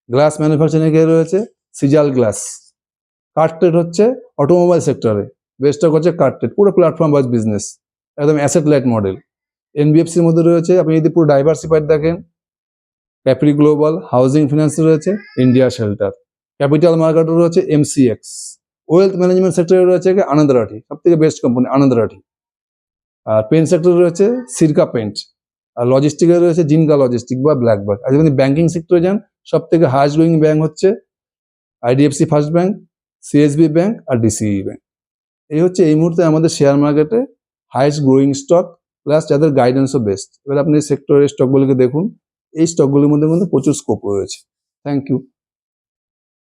glass manufacturing এ রয়েছে সিজাল গ্লাস, কার্ট্রেড হচ্ছে অটোমোবাইল সেক্টরে বেস্ট হচ্ছে কার্ট্রেড, পুরো প্ল্যাটফর্ম ওয়াইজ বিজনেস, একদম অ্যাসেট লাইট মডেল। NBFCর মধ্যে রয়েছে আপনি যদি পুরো ডাইভার্সিফাইড দেখেন, ক্যাপ্রি গ্লোবাল, হাউজিং ফিনান্স রয়েছে ইন্ডিয়া শেল্টার, ক্যাপিটাল মার্কেটে রয়েছে MCX, ওয়েলথ ম্যানেজমেন্ট সেক্টরে রয়েছে আনন্দ রাঠি, সব থেকে বেস্ট কোম্পানি আনন্দ রাঠি, আর পেন সেক্টরে রয়েছে সিরকা পেন্ট, আর লজিস্টিকে রয়েছে জিনকা লজিস্টিক বা ব্ল্যাকবাক। আর যদি ব্যাংকিং সেক্টরে যান, সব থেকে হাইস্ট গ্রোয়িং ব্যাংক হচ্ছে IDFC first bank, CSB bank, আর DCB ব্যাংক। এই হচ্ছে এই মুহূর্তে আমাদের শেয়ার মার্কেটে হাইস্ট গ্রোয়িং স্টক, প্লাস যাদের গাইডেন্সও বেস্ট। এবার আপনি সেক্টরের স্টকগুলোকে দেখুন, এই স্টকগুলির মধ্যে কিন্তু প্রচুর স্কোপ রয়েছে। Thank you.